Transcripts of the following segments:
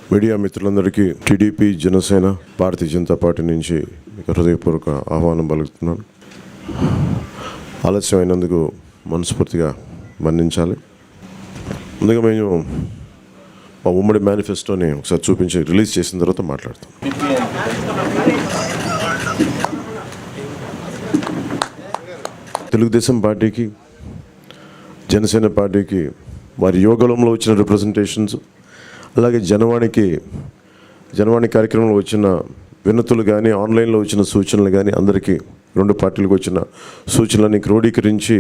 Media మిత్రులందరికీ TDP, Janasena, Bharatiya Janata party నుంచి హృదయపూర్వక ఆహ్వానం పలుకుతున్నాను. ఆలస్యం అయినందుకు మనస్ఫూర్తిగా మన్నించాలి. ముందుగా మేము మా ఉమ్మడి మేనిఫెస్టోని ఒకసారి చూపించి రిలీజ్ చేసిన తర్వాత మాట్లాడతాం. తెలుగుదేశం పార్టీకి, జనసేన పార్టీకి వారి యోగంలో వచ్చిన రిప్రజెంటేషన్స్, అలాగే జనవాణి కార్యక్రమంలో వచ్చిన వినతులు కానీ, ఆన్లైన్లో వచ్చిన సూచనలు కానీ, అందరికీ రెండు పార్టీలకు వచ్చిన సూచనలని క్రోడీకరించి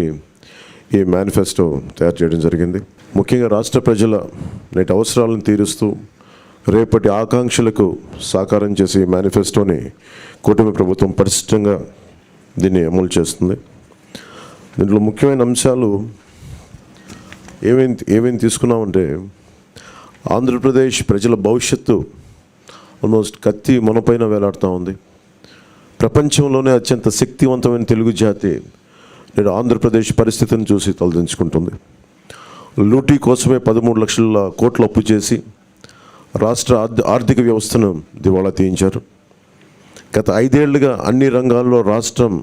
ఈ మేనిఫెస్టో తయారు చేయడం జరిగింది. ముఖ్యంగా రాష్ట్ర ప్రజల నేటి అవసరాలను తీరుస్తూ రేపటి ఆకాంక్షలకు సాకారం చేసే ఈ మేనిఫెస్టోని కూటమి ప్రభుత్వం పరిశుభ్రంగా దీన్ని అమలు చేస్తుంది. దీంట్లో ముఖ్యమైన అంశాలు ఏమేమి తీసుకున్నామంటే, ఆంధ్రప్రదేశ్ ప్రజల భవిష్యత్తు ఆల్మోస్ట్ కత్తి మనపైన వేలాడుతూ ఉంది. ప్రపంచంలోనే అత్యంత శక్తివంతమైన తెలుగు జాతి నేడు ఆంధ్రప్రదేశ్ పరిస్థితిని చూసి తలదించుకుంటుంది. లూటీ కోసమే 13 లక్షల కోట్లు అప్పు చేసి రాష్ట్ర ఆర్థిక వ్యవస్థను దివాళా తీయించారు. గత 5 ఏళ్లుగా అన్ని రంగాల్లో రాష్ట్రం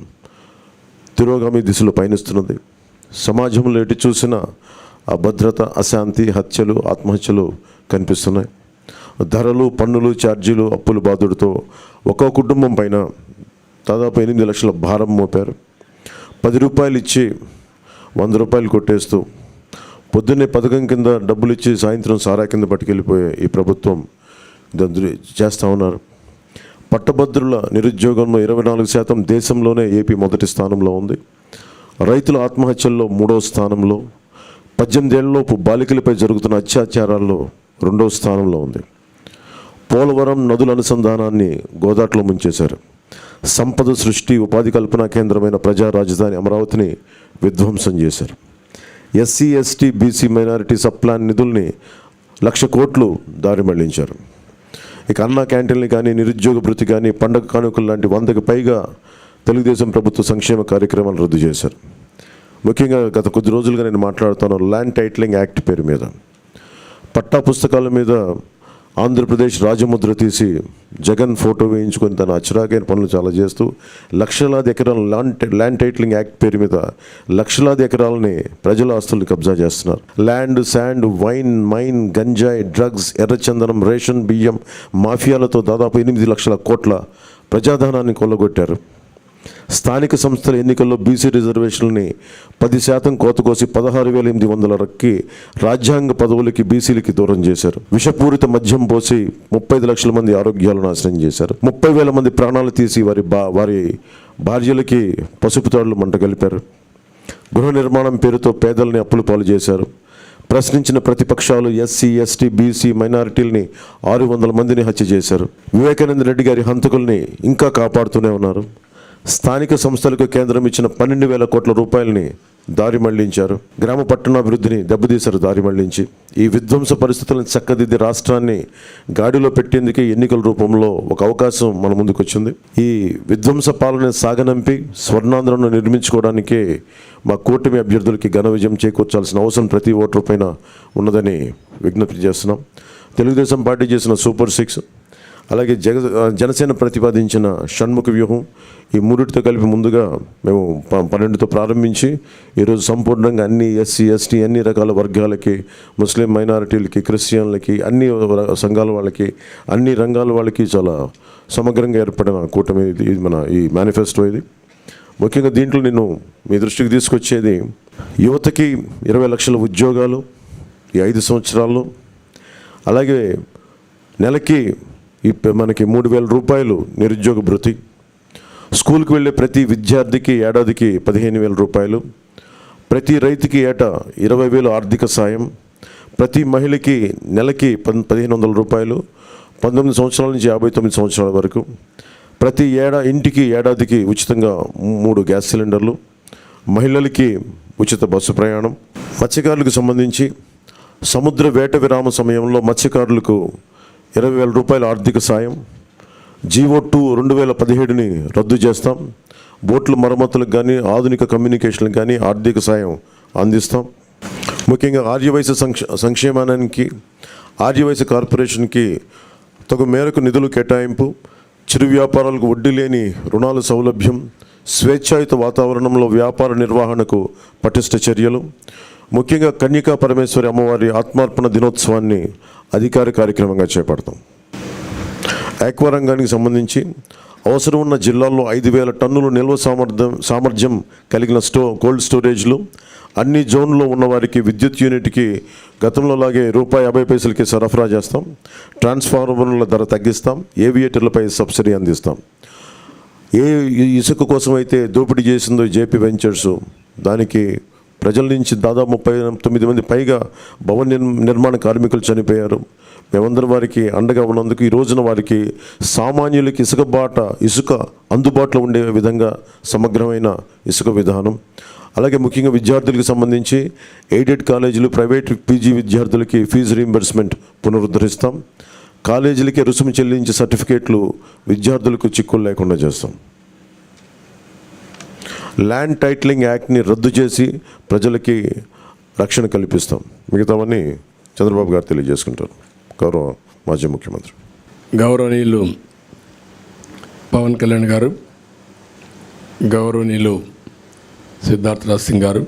తిరోగామి దిశలో పయనిస్తున్నది. సమాజంలో ఎటు చూసినా అభద్రత, అశాంతి, హత్యలు, ఆత్మహత్యలు కనిపిస్తున్నాయి. ధరలు, పన్నులు, ఛార్జీలు, అప్పుల బాధుడితో ఒక్కో కుటుంబం పైన దాదాపు 8 లక్షల భారం మోపారు. 10 రూపాయలు ఇచ్చి 100 రూపాయలు కొట్టేస్తూ పొద్దున్నే పథకం కింద డబ్బులు ఇచ్చి సాయంత్రం సారా కింద పట్టుకెళ్ళిపోయే ఈ ప్రభుత్వం చేస్తూ ఉన్నారు. పట్టభద్రుల నిరుద్యోగంలో 24%, దేశంలోనే ఏపీ మొదటి స్థానంలో ఉంది. రైతుల ఆత్మహత్యల్లో 3వ స్థానంలో, 18 ఏళ్లలోపు బాలికలపై జరుగుతున్న అత్యాచారాల్లో 2వ స్థానంలో ఉంది. పోలవరం నదుల అనుసంధానాన్ని గోదాట్లో ముంచేశారు. సంపద సృష్టి, ఉపాధి కల్పనా కేంద్రమైన ప్రజా రాజధాని అమరావతిని విధ్వంసం చేశారు. SC, ST, BC, minority sub plan నిధుల్ని 1,00,000 కోట్లు దారి మళ్లించారు. ఇక అన్నా క్యాంటీన్లు కానీ, నిరుద్యోగ భృతి కానీ, పండగ కానుకలు లాంటి 100కి పైగా తెలుగుదేశం ప్రభుత్వ సంక్షేమ కార్యక్రమాలు రద్దు చేశారు. ముఖ్యంగా గత కొద్ది రోజులుగా నేను మాట్లాడుతాను ల్యాండ్ టైటిలింగ్ యాక్ట్ పేరు మీద. పట్టా పుస్తకాల మీద ఆంధ్రప్రదేశ్ రాజముద్ర తీసి జగన్ ఫోటో వేయించుకొని తన అచ్చరాకైన పనులు చాలా చేస్తూ లక్షలాది ఎకరాల ల్యాండ్ టైటిలింగ్ యాక్ట్ పేరు మీద లక్షలాది ఎకరాలని ప్రజల ఆస్తుల్ని కబ్జా చేస్తున్నారు. ల్యాండ్, శాండ్, వైన్, మైన్, గంజాయి, డ్రగ్స్, ఎర్రచందనం, రేషన్ బియ్యం మాఫియాలతో దాదాపు 8 లక్షల కోట్ల ప్రజాధనాన్ని కొల్లగొట్టారు. స్థానిక సంస్థల ఎన్నికల్లో బీసీ రిజర్వేషన్లని 10% కోత కోసి 16,800 రాజ్యాంగ పదవులకి బీసీలకి దూరం చేశారు. విషపూరిత మద్యం పోసి 35 లక్షల మంది ఆరోగ్యాలను నాశనం చేశారు. 30,000 మంది ప్రాణాలు తీసి వారి భార్యలకి పసుపు తాడులు మంట కలిపారు. గృహ నిర్మాణం పేరుతో పేదల్ని అప్పుల పాలు చేశారు. ప్రశ్నించిన ప్రతిపక్షాలు ఎస్సీ, ఎస్టీ, బీసీ, మైనారిటీలని 600 మందిని హత్య చేశారు. వివేకానంద రెడ్డి గారి హంతకుల్ని ఇంకా కాపాడుతూనే ఉన్నారు. స్థానిక సంస్థలకు కేంద్రం ఇచ్చిన 12,000 కోట్ల రూపాయలని దారి మళ్లించారు. గ్రామ పట్టణాభివృద్ధిని దెబ్బతీశారు దారి మళ్లించి. ఈ విధ్వంస పరిస్థితులను చక్కదిద్ది రాష్ట్రాన్ని గాడిలో పెట్టేందుకే ఎన్నికల రూపంలో ఒక అవకాశం మన ముందుకు వచ్చింది. ఈ విధ్వంస పాలన సాగనంపి స్వర్ణాంధ్రను నిర్మించుకోవడానికే మా కూటమి అభ్యర్థులకి ఘన విజయం చేకూర్చాల్సిన అవసరం ప్రతి ఓటరు పైన ఉన్నదని విజ్ఞప్తి చేస్తున్నాం. తెలుగుదేశం పార్టీ చేసిన సూపర్ 6, అలాగే జనసేన ప్రతిపాదించిన షణ్ముఖ వ్యూహం, ఈ మూడిటితో కలిపి ముందుగా మేము 12తో ప్రారంభించి ఈరోజు సంపూర్ణంగా అన్ని ఎస్సీ, ఎస్టీ, అన్ని రకాల వర్గాలకి, ముస్లిం మైనారిటీలకి, క్రిస్టియన్లకి, అన్ని సంఘాల వాళ్ళకి, అన్ని రంగాల వాళ్ళకి చాలా సమగ్రంగా ఏర్పడిన కూటమి ఇది మన ఈ మేనిఫెస్టో. ఇది ముఖ్యంగా దీంట్లో నేను మీ దృష్టికి తీసుకొచ్చేది యువతకి 20 లక్షల ఉద్యోగాలు ఈ 5 సంవత్సరాల్లో, అలాగే నెలకి మనకి 3,000 రూపాయలు నిరుద్యోగ భృతి, స్కూల్కి వెళ్ళే ప్రతి విద్యార్థికి ఏడాదికి 15,000 రూపాయలు, ప్రతి రైతుకి ఏటా 20,000 ఆర్థిక సాయం, ప్రతి మహిళకి నెలకి 1,500 రూపాయలు, 19 సంవత్సరాల నుంచి 59 సంవత్సరాల వరకు, ప్రతి ఇంటికి ఏడాదికి ఉచితంగా 3 గ్యాస్ సిలిండర్లు, మహిళలకి ఉచిత బస్సు ప్రయాణం. మత్స్యకారులకు సంబంధించి సముద్ర వేట విరామ సమయంలో మత్స్యకారులకు 20,000 రూపాయల ఆర్థిక సాయం. GO2 2017ని రద్దు చేస్తాం. బోట్ల మరమ్మతులకు కానీ, ఆధునిక కమ్యూనికేషన్లకు కానీ ఆర్థిక సాయం అందిస్తాం. ముఖ్యంగా ఆర్యవైశ్య సంక్షేమానికి ఆర్యవైశ్య కార్పొరేషన్కి తగు మేరకు నిధులు కేటాయింపు, చిరు వ్యాపారాలకు వడ్డీ లేని రుణాల సౌలభ్యం, స్వేచ్ఛాయుత వాతావరణంలో వ్యాపార నిర్వహణకు పటిష్ట చర్యలు, ముఖ్యంగా కన్యకా పరమేశ్వరి అమ్మవారి ఆత్మార్పణ దినోత్సవాన్ని అధికార కార్యక్రమంగా చేపడతాం. ఆక్వా రంగానికి సంబంధించి అవసరం ఉన్న జిల్లాల్లో 5,000 టన్నులు నిల్వ సామర్థ్యం కలిగిన కోల్డ్ స్టోరేజ్లు, అన్ని జోన్లో ఉన్న వారికి విద్యుత్ యూనిట్కి గతంలో లాగే ₹50 సరఫరా చేస్తాం. ట్రాన్స్ఫార్మర్ల ధర తగ్గిస్తాం. ఏవియేటర్లపై సబ్సిడీ అందిస్తాం. ఏ ఇసుక కోసం అయితే దోపిడీ చేసిందో జేపీ వెంచర్స్, దానికి ప్రజల నుంచి దాదాపు 39 మంది పైగా భవన నిర్మాణ కార్మికులు చనిపోయారు. మేమందరం వారికి అండగా ఉన్నందుకు ఈ రోజున వారికి సామాన్యులకి ఇసుక అందుబాటులో ఉండే విధంగా సమగ్రమైన ఇసుక విధానం, అలాగే ముఖ్యంగా విద్యార్థులకు సంబంధించి ఎయిడెడ్ కాలేజీలు, ప్రైవేట్ పీజీ విద్యార్థులకి ఫీజు రీయింబర్స్మెంట్ పునరుద్ధరిస్తాం. కాలేజీలకి రుసుము చెల్లించే సర్టిఫికేట్లు విద్యార్థులకు చిక్కులు లేకుండా చేస్తాం. ల్యాండ్ టైటిలింగ్ యాక్ట్ని రద్దు చేసి ప్రజలకి రక్షణ కల్పిస్తాం. మిగతావన్నీ చంద్రబాబు గారు తెలియజేసుకుంటారు. గౌరవ మాజీ ముఖ్యమంత్రి గౌరవనీయులు పవన్ కళ్యాణ్ గారు, గౌరవనీయులు సిద్ధార్థరాజ్ సింగ్ గారు,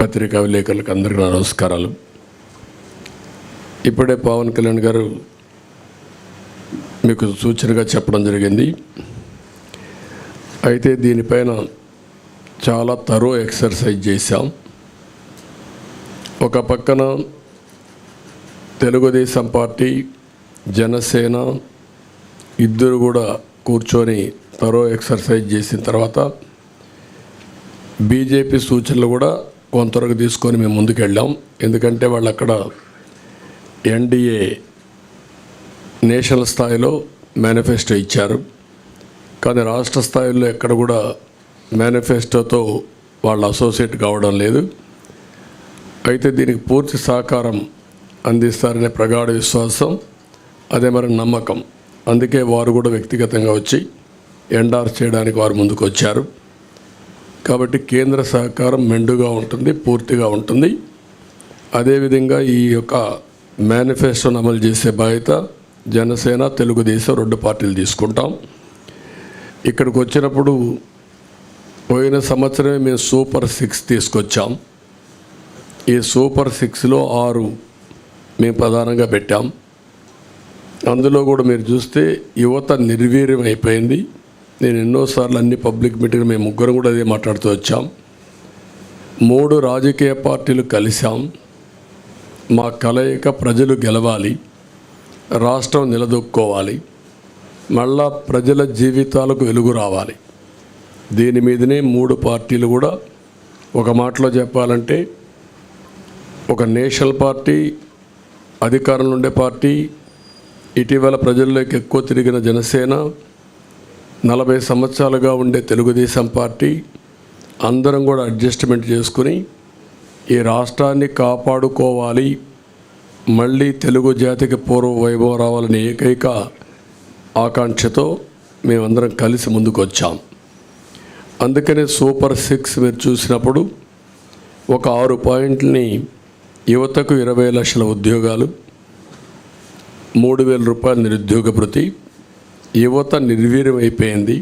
పత్రికా విలేకరులకు అందరికీ నమస్కారాలు. ఇప్పుడే పవన్ కళ్యాణ్ గారు మీకు సూచనగా చెప్పడం జరిగింది. అయితే దీనిపైన చాలా తరో ఎక్సర్సైజ్ చేశాం. ఒక పక్కన తెలుగుదేశం పార్టీ, జనసేన ఇద్దరు కూడా కూర్చొని తరో ఎక్సర్సైజ్ చేసిన తర్వాత బీజేపీ సూచనలు కూడా కొంతవరకు తీసుకొని మేము ముందుకు వెళ్ళాం. ఎందుకంటే వాళ్ళు అక్కడ ఎన్డీఏ నేషనల్ స్థాయిలో మేనిఫెస్టో ఇచ్చారు, కానీ రాష్ట్ర స్థాయిలో ఎక్కడ కూడా మేనిఫెస్టోతో వాళ్ళు అసోసియేట్ కావడం లేదు. అయితే దీనికి పూర్తి సహకారం అందిస్తారనే ప్రగాఢ విశ్వాసం, అదే మరి నమ్మకం. అందుకే వారు కూడా వ్యక్తిగతంగా వచ్చి ఎండార్స్ చేయడానికి వారు ముందుకు వచ్చారు. కాబట్టి కేంద్ర సహకారం మెండుగా ఉంటుంది, పూర్తిగా ఉంటుంది. అదేవిధంగా ఈ యొక్క మేనిఫెస్టోను అమలు చేసే బాధ్యత జనసేన, తెలుగుదేశం 2 పార్టీలు తీసుకుంటాం. ఇక్కడికి వచ్చినప్పుడు పోయిన సంవత్సరమే మేము సూపర్ 6 తీసుకొచ్చాం. ఈ సూపర్ 6లో 6 మేము ప్రధానంగా పెట్టాం. అందులో కూడా మీరు చూస్తే యువత నిర్వీర్యం అయిపోయింది. నేను ఎన్నోసార్లు అన్ని పబ్లిక్ మీటింగ్ మేము ముగ్గురం కూడా అదే మాట్లాడుతూ వచ్చాం. 3 రాజకీయ పార్టీలు కలిసాం. మా కలయిక ప్రజలు గెలవాలి, రాష్ట్రం నిలదొక్కోవాలి, మళ్ళా ప్రజల జీవితాలకు వెలుగు రావాలి. దీని మీదనే 3 పార్టీలు కూడా ఒక మాటలో చెప్పాలంటే ఒక నేషనల్ పార్టీ, అధికారంలో ఉండే పార్టీ, ఇటీవల ప్రజల్లోకి ఎక్కువ తిరిగిన జనసేన, 40 సంవత్సరాలుగా ఉండే తెలుగుదేశం పార్టీ, అందరం కూడా అడ్జస్ట్మెంట్ చేసుకుని ఈ రాష్ట్రాన్ని కాపాడుకోవాలి, మళ్ళీ తెలుగు జాతికి పూర్వ వైభవం రావాలని ఏకైక ఆకాంక్షతో మేమందరం కలిసి ముందుకు వచ్చాం. అందుకనే సూపర్ 6 మీరు చూసినప్పుడు ఒక 6 పాయింట్లని యువతకు 20 లక్షల ఉద్యోగాలు, 3,000 రూపాయల నిరుద్యోగ భృతి. యువత నిర్వీర్యం అయిపోయింది.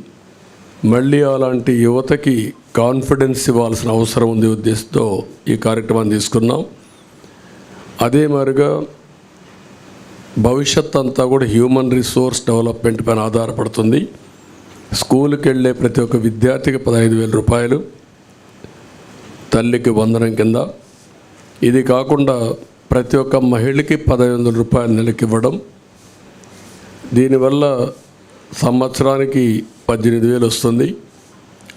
మళ్ళీ అలాంటి యువతకి కాన్ఫిడెన్స్ ఇవ్వాల్సిన అవసరం ఉంది ఉద్దేశంతో ఈ కార్యక్రమాన్ని తీసుకున్నాం. అదే మాదిరిగా భవిష్యత్ అంతా కూడా హ్యూమన్ రిసోర్స్ డెవలప్మెంట్ పైన ఆధారపడుతుంది. స్కూల్కి వెళ్ళే ప్రతి ఒక్క విద్యార్థికి 15,000 రూపాయలు తల్లికి వందనం కింద. ఇది కాకుండా ప్రతి ఒక్క మహిళకి 1,500 రూపాయలు నెలకి ఇవ్వడం. దీనివల్ల సంవత్సరానికి 18,000 వస్తుంది.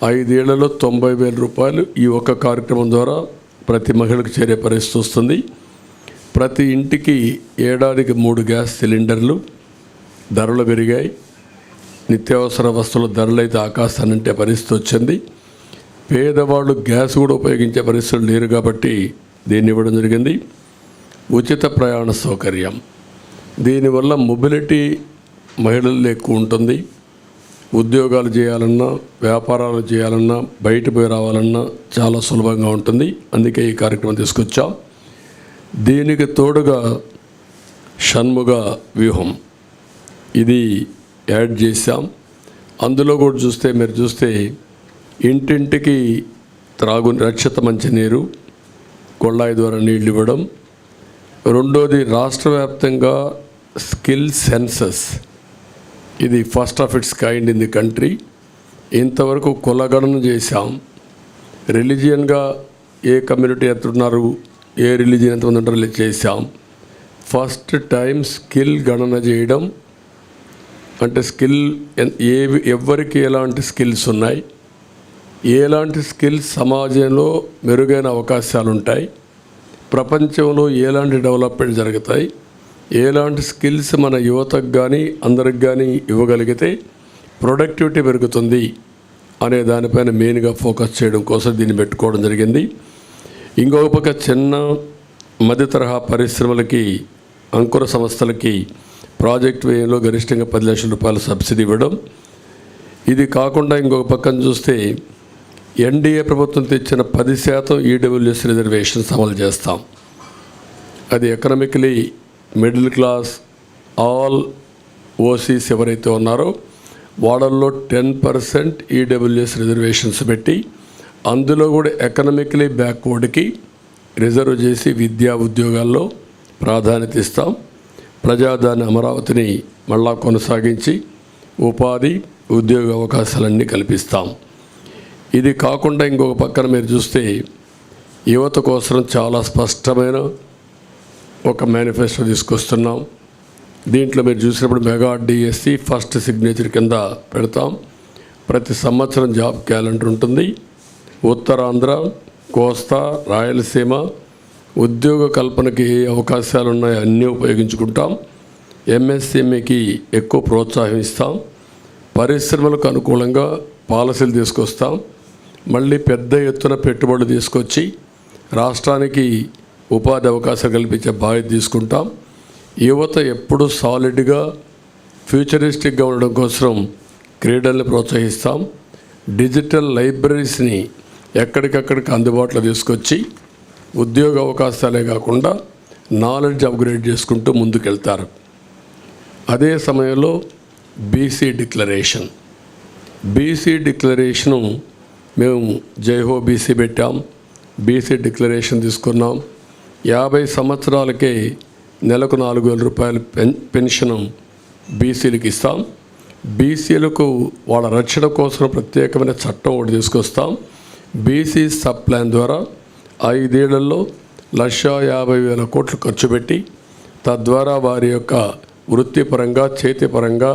5 ఏళ్లలో 90,000 రూపాయలు ఈ ఒక్క కార్యక్రమం ద్వారా ప్రతి మహిళకు చేరే పరిస్థితి వస్తుంది. ప్రతి ఇంటికి ఏడాదికి 3 గ్యాస్ సిలిండర్లు. ధరలు పెరిగాయి. నిత్యావసర వస్తువుల ధరలు అయితే ఆకాశానంటే పరిస్థితి వచ్చింది. పేదవాళ్ళు గ్యాస్ కూడా ఉపయోగించే పరిస్థితులు లేరు కాబట్టి దీన్ని ఇవ్వడం జరిగింది. ఉచిత ప్రయాణ సౌకర్యం. దీనివల్ల మొబిలిటీ మహిళల్లో ఎక్కువ ఉంటుంది. ఉద్యోగాలు చేయాలన్నా, వ్యాపారాలు చేయాలన్నా, బయట పోయి రావాలన్నా చాలా సులభంగా ఉంటుంది. అందుకే ఈ కార్యక్రమం తీసుకొచ్చాం. దీనికి తోడుగా షణ్ముగ వ్యూహం ఇది యాడ్ చేశాం. అందులో కూడా మీరు చూస్తే ఇంటింటికి రక్షిత మంచినీరు కొళ్ళాయి ద్వారా నీళ్ళు ఇవ్వడం. రెండోది రాష్ట్ర వ్యాప్తంగా స్కిల్ సెన్సస్, ఇది first of it's kind in the country. ఇంతవరకు కులగణన చేశాం. రిలీజియన్గా ఏ కమ్యూనిటీ ఎంత ఉన్నారు, ఏ రిలీజియన్ ఎంతమంది ఉంటారో చేశాం. ఫస్ట్ టైం స్కిల్ గణన చేయడం, అంటే స్కిల్ ఎవరికి ఎలాంటి స్కిల్స్ ఉన్నాయి, ఎలాంటి స్కిల్స్ సమాజంలో మెరుగైన అవకాశాలు ఉంటాయి, ప్రపంచంలో ఎలాంటి డెవలప్మెంట్ జరుగుతాయి, ఎలాంటి స్కిల్స్ మన యువతకు కానీ అందరికి కానీ ఇవ్వగలిగితే ప్రొడక్టివిటీ పెరుగుతుంది అనే దానిపైన మెయిన్గా ఫోకస్ చేయడం కోసం దీన్ని పెట్టుకోవడం జరిగింది. ఇంకొక పక్క చిన్న మధ్య తరహా పరిశ్రమలకి, అంకుర సంస్థలకి ప్రాజెక్ట్ వ్యయంలో గరిష్టంగా 10 లక్షల రూపాయల సబ్సిడీ ఇవ్వడం. ఇది కాకుండా ఇంకొక పక్కన చూస్తే ఎన్డీఏ ప్రభుత్వం తెచ్చిన 10% ఈడబ్ల్యూఎస్ రిజర్వేషన్స్ అమలు చేస్తాం. అది economically middle class all OCs ఎవరైతే ఉన్నారో వాళ్ళల్లో 10% ఈడబ్ల్యూఎస్ రిజర్వేషన్స్ పెట్టి అందులో కూడా ఎకనామికలీ బ్యాక్వర్డ్కి రిజర్వ్ చేసి విద్యా ఉద్యోగాల్లో ప్రాధాన్యత ఇస్తాం. ప్రజాదాని అమరావతిని మళ్ళా కొనసాగించి ఉపాధి ఉద్యోగ అవకాశాలన్నీ కల్పిస్తాం. ఇది కాకుండా ఇంకొక పక్కన మీరు చూస్తే యువత కోసం చాలా స్పష్టమైన ఒక మేనిఫెస్టో తీసుకొస్తున్నాం. దీంట్లో మీరు చూసినప్పుడు మెగా డిఎస్సి ఫస్ట్ సిగ్నేచర్ కింద పెడతాం. ప్రతి సంవత్సరం జాబ్ క్యాలెండర్ ఉంటుంది. ఉత్తరాంధ్ర, కోస్తా, రాయలసీమ ఉద్యోగ కల్పనకి ఏ అవకాశాలు ఉన్నాయో అన్నీ ఉపయోగించుకుంటాం. ఎంఎస్ఎంఈకి ఎక్కువ ప్రోత్సాహం ఇస్తాం. పరిశ్రమలకు అనుకూలంగా పాలసీలు తీసుకొస్తాం. మళ్ళీ పెద్ద ఎత్తున పెట్టుబడులు తీసుకొచ్చి రాష్ట్రానికి ఉపాధి అవకాశాలు కల్పించే బాధ్యత తీసుకుంటాం. యువత ఎప్పుడు సాలిడ్గా ఫ్యూచరిస్టిక్గా ఉండడం కోసం క్రీడల్ని ప్రోత్సహిస్తాం. డిజిటల్ లైబ్రరీస్ని ఎక్కడికక్కడికి అందుబాటులో తీసుకొచ్చి ఉద్యోగ అవకాశాలే కాకుండా నాలెడ్జ్ అప్గ్రేడ్ చేసుకుంటూ ముందుకెళ్తారు. అదే సమయంలో బీసీ డిక్లరేషను మేము జైహో బీసీ పెట్టాం. బీసీ డిక్లరేషన్ తీసుకున్నాం. 50 సంవత్సరాలకే నెలకు 4,000 రూపాయలు పెన్షన్ బీసీలకు ఇస్తాం. బీసీలకు వాళ్ళ రక్షణ కోసం ప్రత్యేకమైన చట్టం ఒకటి తీసుకొస్తాం. బీసీ సబ్ ప్లాన్ ద్వారా 5 ఏళ్లలో 1,50,000 కోట్లు ఖర్చు పెట్టి తద్వారా వారి యొక్క వృత్తిపరంగా చేతిపరంగా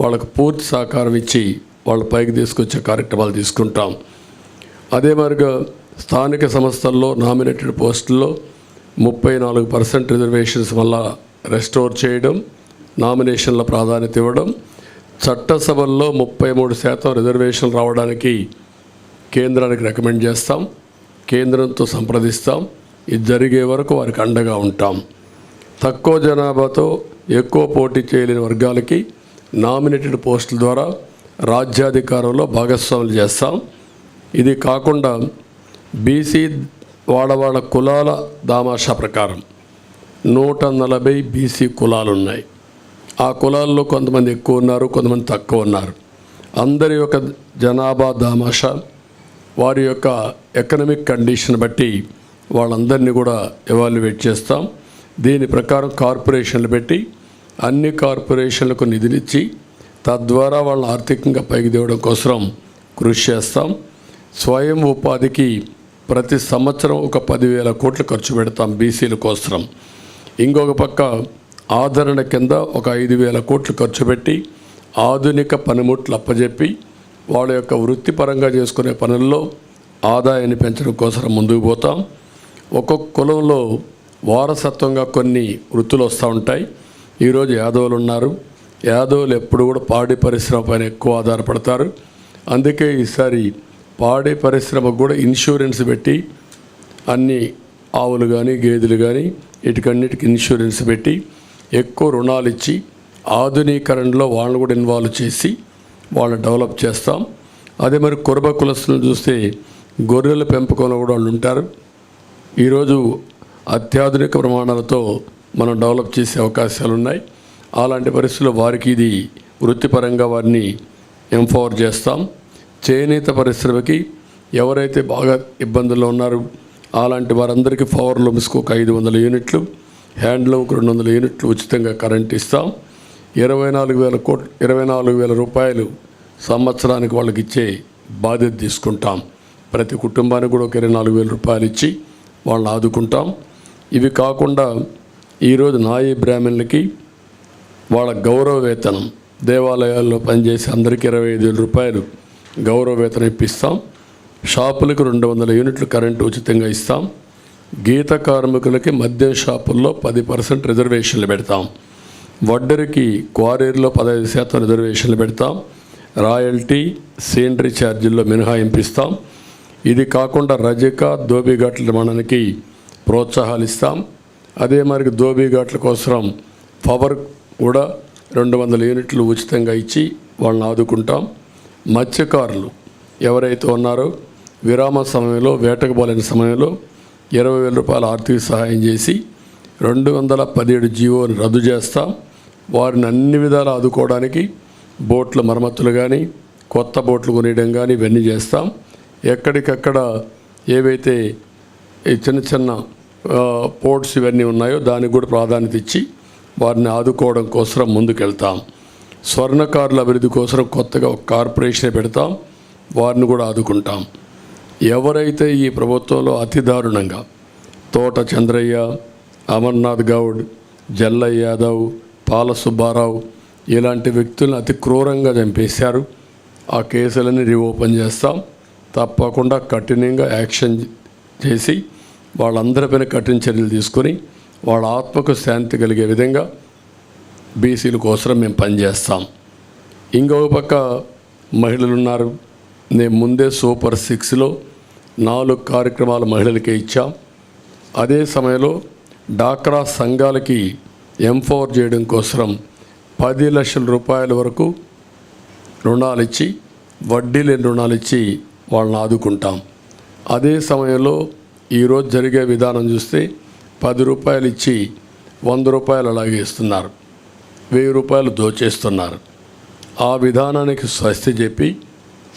వాళ్ళకు పూర్తి సహకారం ఇచ్చి వాళ్ళ పైకి తీసుకొచ్చే కార్యక్రమాలు తీసుకుంటాం. అదే మరిగా స్థానిక సంస్థల్లో నామినేటెడ్ పోస్టుల్లో 34% రిజర్వేషన్స్ వల్ల రెస్టోర్ చేయడం, నామినేషన్ల ప్రాధాన్యత ఇవ్వడం, చట్టసభల్లో 33% రిజర్వేషన్ రావడానికి కేంద్రానికి రికమెండ్ చేస్తాం. కేంద్రంతో సంప్రదిస్తాం. ఇది జరిగే వరకు వారికి అండగా ఉంటాం. తక్కువ జనాభాతో ఎక్కువ పోటీ చేయలేని వర్గాలకి నామినేటెడ్ పోస్టుల ద్వారా రాజ్యాధికారంలో భాగస్వాములు చేస్తాం. ఇది కాకుండా బీసీ వాళ్ళ కులాల దామాషా ప్రకారం 140 బీసీ కులాలు ఉన్నాయి. ఆ కులాల్లో కొంతమంది ఎక్కువ ఉన్నారు, కొంతమంది తక్కువ ఉన్నారు. అందరి యొక్క జనాభా దామాషా వారి యొక్క ఎకనామిక్ కండిషన్ బట్టి వాళ్ళందరినీ కూడా ఎవాల్యుయేట్ చేస్తాం. దీని ప్రకారం కార్పొరేషన్లు పెట్టి అన్ని కార్పొరేషన్లకు నిధులిచ్చి తద్వారా వాళ్ళని ఆర్థికంగా పైకి తేవడం కోసం కృషి చేస్తాం. స్వయం ఉపాధికి ప్రతి సంవత్సరం ఒక 10,000 కోట్లు ఖర్చు పెడతాం బీసీల కోసం. ఇంకొక పక్క ఆదరణ కింద ఒక 5,000 కోట్లు ఖర్చు పెట్టి ఆధునిక పనిముట్లు అప్పజెప్పి వాళ్ళ యొక్క వృత్తిపరంగా చేసుకునే పనుల్లో ఆదాయాన్ని పెంచడం కోసం ముందుకు పోతాం. ఒక్కొక్క కులంలో వారసత్వంగా కొన్ని వృత్తులు వస్తూ ఉంటాయి. ఈరోజు యాదవులు ఉన్నారు. యాదవులు ఎప్పుడు కూడా పాడి పరిశ్రమ పైన ఎక్కువ ఆధారపడతారు. అందుకే ఈసారి పాడి పరిశ్రమకు కూడా ఇన్సూరెన్స్ పెట్టి అన్ని ఆవులు కానీ గేదెలు కానీ వీటికన్నిటికి ఇన్సూరెన్స్ పెట్టి ఎక్కువ రుణాలు ఇచ్చి ఆధునీకరణలో వాళ్ళని కూడా ఇన్వాల్వ్ చేసి వాళ్ళని డెవలప్ చేస్తాం. అదే మరి కురబ కులస్తులను చూస్తే గొర్రెల పెంపకంలో కూడా వాళ్ళు ఉంటారు. ఈరోజు అత్యాధునిక ప్రమాణాలతో మనం డెవలప్ చేసే అవకాశాలు ఉన్నాయి. అలాంటి పరిస్థితుల్లో వారికి ఇది వృత్తిపరంగా వారిని ఎంపవర్ చేస్తాం. చేనేత పరిశ్రమకి ఎవరైతే బాగా ఇబ్బందుల్లో ఉన్నారో అలాంటి వారందరికీ పవర్ లూమ్స్కి ఒక 500 యూనిట్లు, హ్యాండ్లూమ్కి 200 యూనిట్లు ఉచితంగా కరెంట్ ఇస్తాం. 24,000 రూపాయలు సంవత్సరానికి వాళ్ళకి ఇచ్చే బాధ్యత తీసుకుంటాం. ప్రతి కుటుంబానికి కూడా ఒక 24,000 రూపాయలు ఇచ్చి వాళ్ళని ఆదుకుంటాం. ఇవి కాకుండా ఈరోజు నాయీ బ్రాహ్మణులకి వాళ్ళ గౌరవ వేతనం, దేవాలయాల్లో పనిచేసే అందరికీ 25,000 రూపాయలు గౌరవ వేతనం ఇప్పిస్తాం. షాపులకు 200 యూనిట్లు కరెంటు ఉచితంగా ఇస్తాం. గీత కార్మికులకి మద్యం షాపుల్లో 10% రిజర్వేషన్లు పెడతాం. వడ్డరికి క్వారీల్లో 15% రిజర్వేషన్లు పెడతాం. రాయల్టీ, సీనరీ ఛార్జీల్లో మినహాయింపు ఇస్తాం. ఇది కాకుండా రజక, దోబిఘాట్ల నిర్మాణానికి ప్రోత్సాహాలు ఇస్తాం. అదే మరి దోబిఘాట్ల కోసం పవర్ కూడా 200 యూనిట్లు ఉచితంగా ఇచ్చి వాళ్ళని ఆదుకుంటాం. మత్స్యకారులు ఎవరైతే ఉన్నారో విరామ సమయంలో, వేటకు పోలేని సమయంలో 20,000 రూపాయల ఆర్థిక సహాయం చేసి 217 జీవోని రద్దు చేస్తాం. వారిని అన్ని విధాలు ఆదుకోవడానికి బోట్ల మరమ్మతులు కానీ, కొత్త బోట్లు కొనియడం కానీ ఇవన్నీ చేస్తాం. ఎక్కడికక్కడ ఏవైతే ఈ చిన్న చిన్న పోర్ట్స్ ఇవన్నీ ఉన్నాయో దానికి కూడా ప్రాధాన్యత ఇచ్చి వారిని ఆదుకోవడం కోసం ముందుకెళ్తాం. స్వర్ణకారుల అభివృద్ధి కోసం కొత్తగా ఒక కార్పొరేషన్ పెడతాం. వారిని కూడా ఆదుకుంటాం. ఎవరైతే ఈ ప్రభుత్వంలో అతి దారుణంగా తోట చంద్రయ్య, అమర్నాథ్ గౌడ్, జల్లయ్య యాదవ్, పాల సుబ్బారావు ఇలాంటి వ్యక్తులను అతి క్రూరంగా చంపేశారు, ఆ కేసులని రీఓపెన్ చేస్తాం. తప్పకుండా కఠినంగా యాక్షన్ చేసి వాళ్ళందరిపైన కఠిన చర్యలు తీసుకొని వాళ్ళ ఆత్మకు శాంతి కలిగే విధంగా బీసీల కోసం మేము పనిచేస్తాం. ఇంకొక పక్క మహిళలు ఉన్నారు. నేను ముందే సూపర్ 6లో 4 కార్యక్రమాలు మహిళలకే ఇచ్చాం. అదే సమయంలో డాక్రా సంఘాలకి ఎంపవర్ చేయడం కోసం 10 లక్షల రూపాయల వరకు రుణాలు ఇచ్చి, వడ్డీ లేని రుణాలు ఇచ్చి వాళ్ళని ఆదుకుంటాం. అదే సమయంలో ఈరోజు జరిగే విధానం చూస్తే 10 రూపాయలు ఇచ్చి 100 రూపాయలు అలాగే ఇస్తున్నారు, 1000 రూపాయలు దోచేస్తున్నారు. ఆ విధానానికి స్వస్తి చెప్పి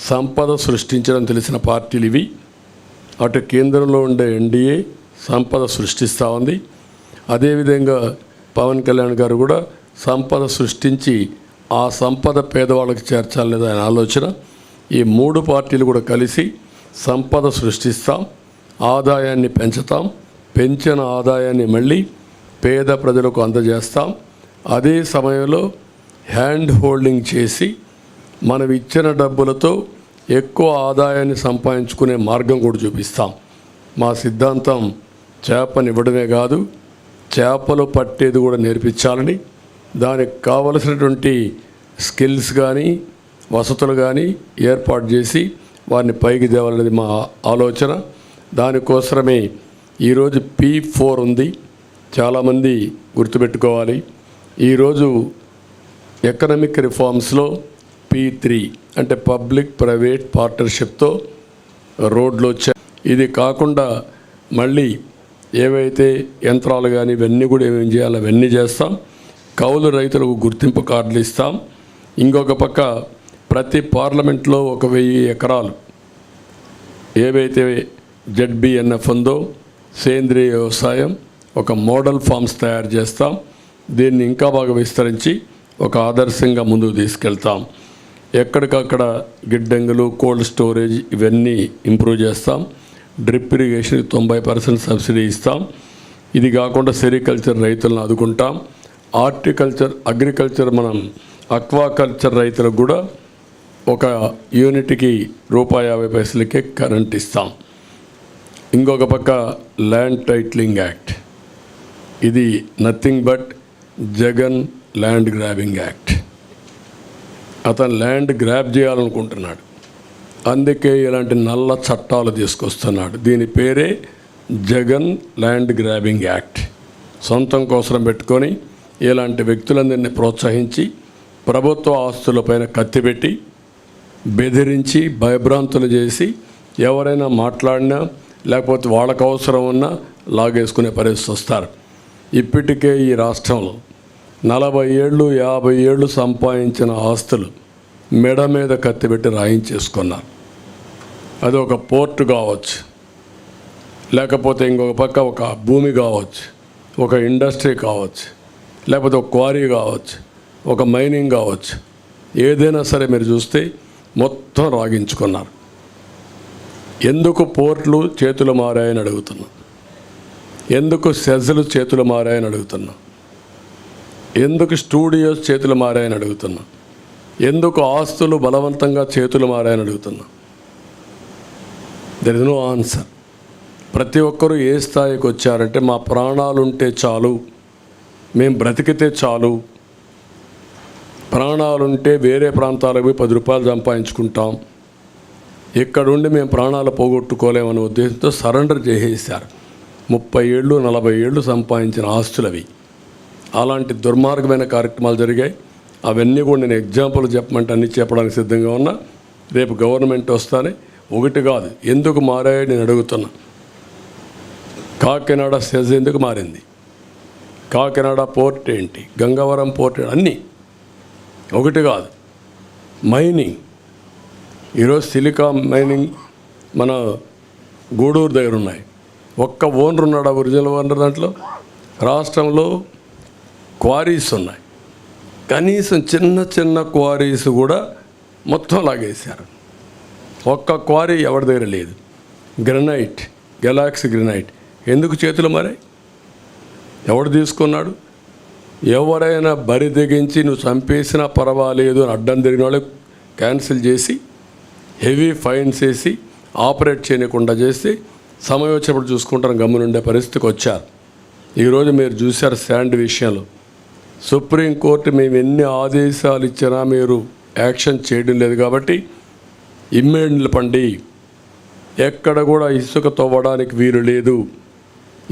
సంపద సృష్టించడం తెలిసిన పార్టీలు ఇవి. అటు కేంద్రంలో ఉండే ఎన్డీఏ సంపద సృష్టిస్తూ ఉంది. అదేవిధంగా పవన్ కళ్యాణ్ గారు కూడా సంపద సృష్టించి ఆ సంపద పేదవాళ్ళకి చేర్చాలనేది ఆయన ఆలోచన. ఈ 3 పార్టీలు కూడా కలిసి సంపద సృష్టిస్తాం, ఆదాయాన్ని పెంచుతాం, పెంచిన ఆదాయాన్ని మళ్ళీ పేద ప్రజలకు అందజేస్తాం. అదే సమయంలో హ్యాండ్ హోల్డింగ్ చేసి మనం ఇచ్చిన డబ్బులతో ఎక్కువ ఆదాయాన్ని సంపాదించుకునే మార్గం కూడా చూపిస్తాం. మా సిద్ధాంతం చేపనివ్వడమే కాదు, చేపలు పట్టేది కూడా నేర్పించాలని, దానికి కావలసినటువంటి స్కిల్స్ కానీ వసతులు కానీ ఏర్పాటు చేసి వారిని పైకి తేవాలనేది మా ఆలోచన. దానికోసమే ఈరోజు P4 ఉంది. చాలామంది గుర్తుపెట్టుకోవాలి. ఈరోజు ఎకనామిక్ రిఫార్మ్స్లో P3 అంటే పబ్లిక్ ప్రైవేట్ పార్ట్నర్షిప్తో రోడ్లు వచ్చాయి. ఇది కాకుండా మళ్ళీ ఏవైతే యంత్రాలు కానీ ఇవన్నీ కూడా ఏమేమి చేయాలో అవన్నీ చేస్తాం. కౌలు రైతులకు గుర్తింపు కార్డులు ఇస్తాం. ఇంకొక పక్క ప్రతి పార్లమెంట్లో 1,000 ఎకరాలు ఏవైతే ZBNF ఉందో సేంద్రియ వ్యవసాయం ఒక మోడల్ ఫార్మ్స్ తయారు చేస్తాం. దీన్ని ఇంకా బాగా విస్తరించి ఒక ఆదర్శంగా ముందుకు తీసుకెళ్తాం. ఎక్కడికక్కడ గిడ్డంగులు, కోల్డ్ స్టోరేజ్ ఇవన్నీ ఇంప్రూవ్ చేస్తాం. డ్రిప్ ఇరిగేషన్కి 90% సబ్సిడీ ఇస్తాం. ఇది కాకుండా సెరికల్చర్ రైతులను ఆదుకుంటాం. అగ్రికల్చర్ మనం అక్వాకల్చర్ రైతులకు కూడా ఒక యూనిట్కి ₹50 కరెంట్ ఇస్తాం. ఇంకొక పక్క ల్యాండ్ టైటిలింగ్ యాక్ట్, ఇది nothing but Jagan land grabbing act. అతను ల్యాండ్ గ్రాబ్ చేయాలనుకుంటున్నాడు, అందుకే ఇలాంటి నల్ల చట్టాలు తీసుకొస్తున్నాడు. దీని పేరే జగన్ ల్యాండ్ గ్రాబింగ్ యాక్ట్. సొంతం కోసం పెట్టుకొని ఇలాంటి వ్యక్తులందరినీ ప్రోత్సహించి ప్రభుత్వ ఆస్తులపైన కత్తిపెట్టి బెదిరించి భయభ్రాంతులు చేసి ఎవరైనా మాట్లాడినా లేకపోతే వాళ్ళకు అవసరం ఉన్నా లాగేసుకునే పరిస్థితి వస్తారు. ఇప్పటికే ఈ రాష్ట్రంలో 40 ఏళ్ళు 50 ఏళ్ళు సంపాదించిన ఆస్తులు మెడ మీద కత్తిపెట్టి రాయించేసుకున్నారు. అది ఒక పోర్టు కావచ్చు, లేకపోతే ఇంకొక పక్క ఒక భూమి కావచ్చు, ఒక ఇండస్ట్రీ కావచ్చు, లేకపోతే ఒక క్వారీ కావచ్చు, ఒక మైనింగ్ కావచ్చు, ఏదైనా సరే మీరు చూస్తే మొత్తం రాగించుకున్నారు. ఎందుకు పోర్ట్లు చేతులు మారాయని అడుగుతున్నా, ఎందుకు సెజ్లు చేతులు మారాయని అడుగుతున్నా, ఎందుకు స్టూడియోస్ చేతులు మారాయని అడుగుతున్నా, ఎందుకు ఆస్తులు బలవంతంగా చేతులు మారాయని అడుగుతున్నా. There is no answer. ప్రతి ఒక్కరూ ఏ స్థాయికి వచ్చారంటే మా ప్రాణాలు ఉంటే చాలు, మేము బ్రతికితే చాలు, ప్రాణాలుంటే వేరే ప్రాంతాలకు పోయి 10 రూపాయలు సంపాదించుకుంటాం, ఇక్కడుండి మేము ప్రాణాలు పోగొట్టుకోలేమనే ఉద్దేశంతో సరెండర్ చేసేసారు. 30 ఏళ్ళు 40 ఏళ్ళు సంపాదించిన ఆస్తులవి. అలాంటి దుర్మార్గమైన కార్యక్రమాలు జరిగాయి. అవన్నీ కూడా నేను ఎగ్జాంపుల్ చెప్పమంటే అన్నీ చెప్పడానికి సిద్ధంగా ఉన్నా. రేపు గవర్నమెంట్ వస్తానే ఒకటి కాదు ఎందుకు మారాయో నేను అడుగుతున్నా. కాకినాడ సెజ్ ఎందుకు మారింది, కాకినాడ పోర్ట్ ఏంటి, గంగవరం పోర్ట్ అన్నీ ఒకటి కాదు. మైనింగ్ ఈరోజు సిలికా మైనింగ్ మన గూడూరు దగ్గర ఉన్నాయి. ఒక్క ఓనర్ ఉన్నాడు, ఒరిజినల్ ఓనర్. దాంట్లో రాష్ట్రంలో క్వారీస్ ఉన్నాయి, కనీసం చిన్న చిన్న క్వారీస్ కూడా మొత్తం లాగేశారు. ఒక్క క్వారీ ఎవరి దగ్గర లేదు. గ్రనైట్, గెలాక్సీ గ్రనైట్ ఎందుకు చేతులు మారాయి, ఎవడు తీసుకున్నాడు? ఎవరైనా బరి తెగించి నువ్వు చంపేసినా పర్వాలేదు అని అడ్డం తిరిగిన వాళ్ళు క్యాన్సిల్ చేసి హెవీ ఫైన్స్ వేసి ఆపరేట్ చేయకుండా చేసి సమయం వచ్చినప్పుడు చూసుకుంటాను గమ్మునుండే పరిస్థితికి వచ్చారు. ఈరోజు మీరు చూశారు శాండ్ విషయంలో సుప్రీంకోర్టు మేము ఎన్ని ఆదేశాలు ఇచ్చినా మీరు యాక్షన్ చేయడం లేదు కాబట్టి ఇమ్మీడియట్ పండి, ఎక్కడ కూడా ఇసుక తవ్వడానికి వీలు లేదు,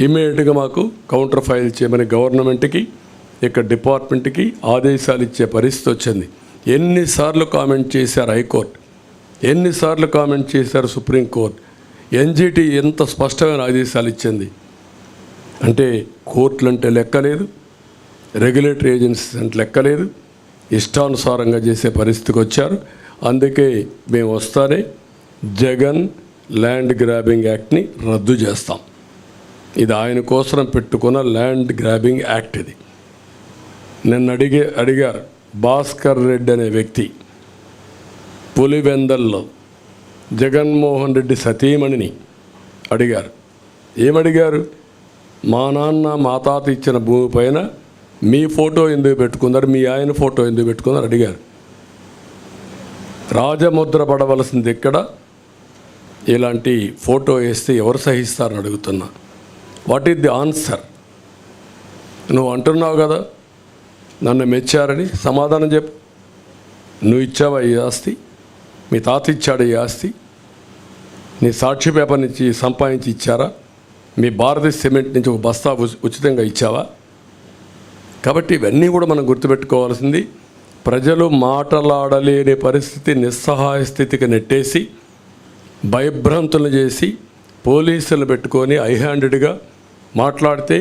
ఇమ్మీడియట్గా మాకు కౌంటర్ ఫైల్ చేయమని గవర్నమెంట్కి ఇక్కడ డిపార్ట్మెంట్కి ఆదేశాలు ఇచ్చే పరిస్థితి వచ్చింది. ఎన్నిసార్లు కామెంట్ చేశారు హైకోర్టు, ఎన్నిసార్లు కామెంట్ చేశారు సుప్రీంకోర్టు. ఎన్జిటి ఎంత స్పష్టమైన ఆదేశాలు ఇచ్చింది అంటే కోర్టులు అంటే లెక్కలేదు, రెగ్యులేటరీ ఏజెన్సీస్ అంటే లెక్కలేదు, ఇష్టానుసారంగా చేసే పరిస్థితికి వచ్చారు. అందుకే మేము వస్తానే జగన్ ల్యాండ్ గ్రాబింగ్ యాక్ట్ని రద్దు చేస్తాం. ఇది ఆయన కోసం పెట్టుకున్న ల్యాండ్ గ్రాబింగ్ యాక్ట్. ఇది నన్ను అడిగారు భాస్కర్ రెడ్డి అనే వ్యక్తి పులివెందల్లో జగన్మోహన్ రెడ్డి సతీమణిని అడిగారు. ఏమడిగారు? మా నాన్న మా తాత ఇచ్చిన భూమి పైన మీ ఫోటో ఎందుకు పెట్టుకున్నారు, మీ ఆయన ఫోటో ఎందుకు పెట్టుకున్నారు అడిగారు. రాజముద్ర పడవలసింది ఎక్కడ, ఇలాంటి ఫోటో వేస్తే ఎవరు సహిస్తారని అడుగుతున్నా. What is the answer? నువ్వు అంటున్నావు కదా నన్ను మెచ్చారని, సమాధానం చెప్పు. నువ్వు ఇచ్చావా ఈ ఆస్తి? మీ తాత ఇచ్చాడు ఈ ఆస్తి? నీ సాక్షి పేపర్ నుంచి సంపాదించి ఇచ్చారా? మీ భారతీయ సిమెంట్ నుంచి ఒక బస్తా ఉచితంగా ఇచ్చావా? కాబట్టి ఇవన్నీ కూడా మనం గుర్తుపెట్టుకోవాల్సింది. ప్రజలు మాటలాడలేని పరిస్థితి, నిస్సహాయ స్థితికి నెట్టేసి భయభ్రాంతులు చేసి పోలీసులు పెట్టుకొని ఐహ్యాండెడ్గా మాట్లాడితే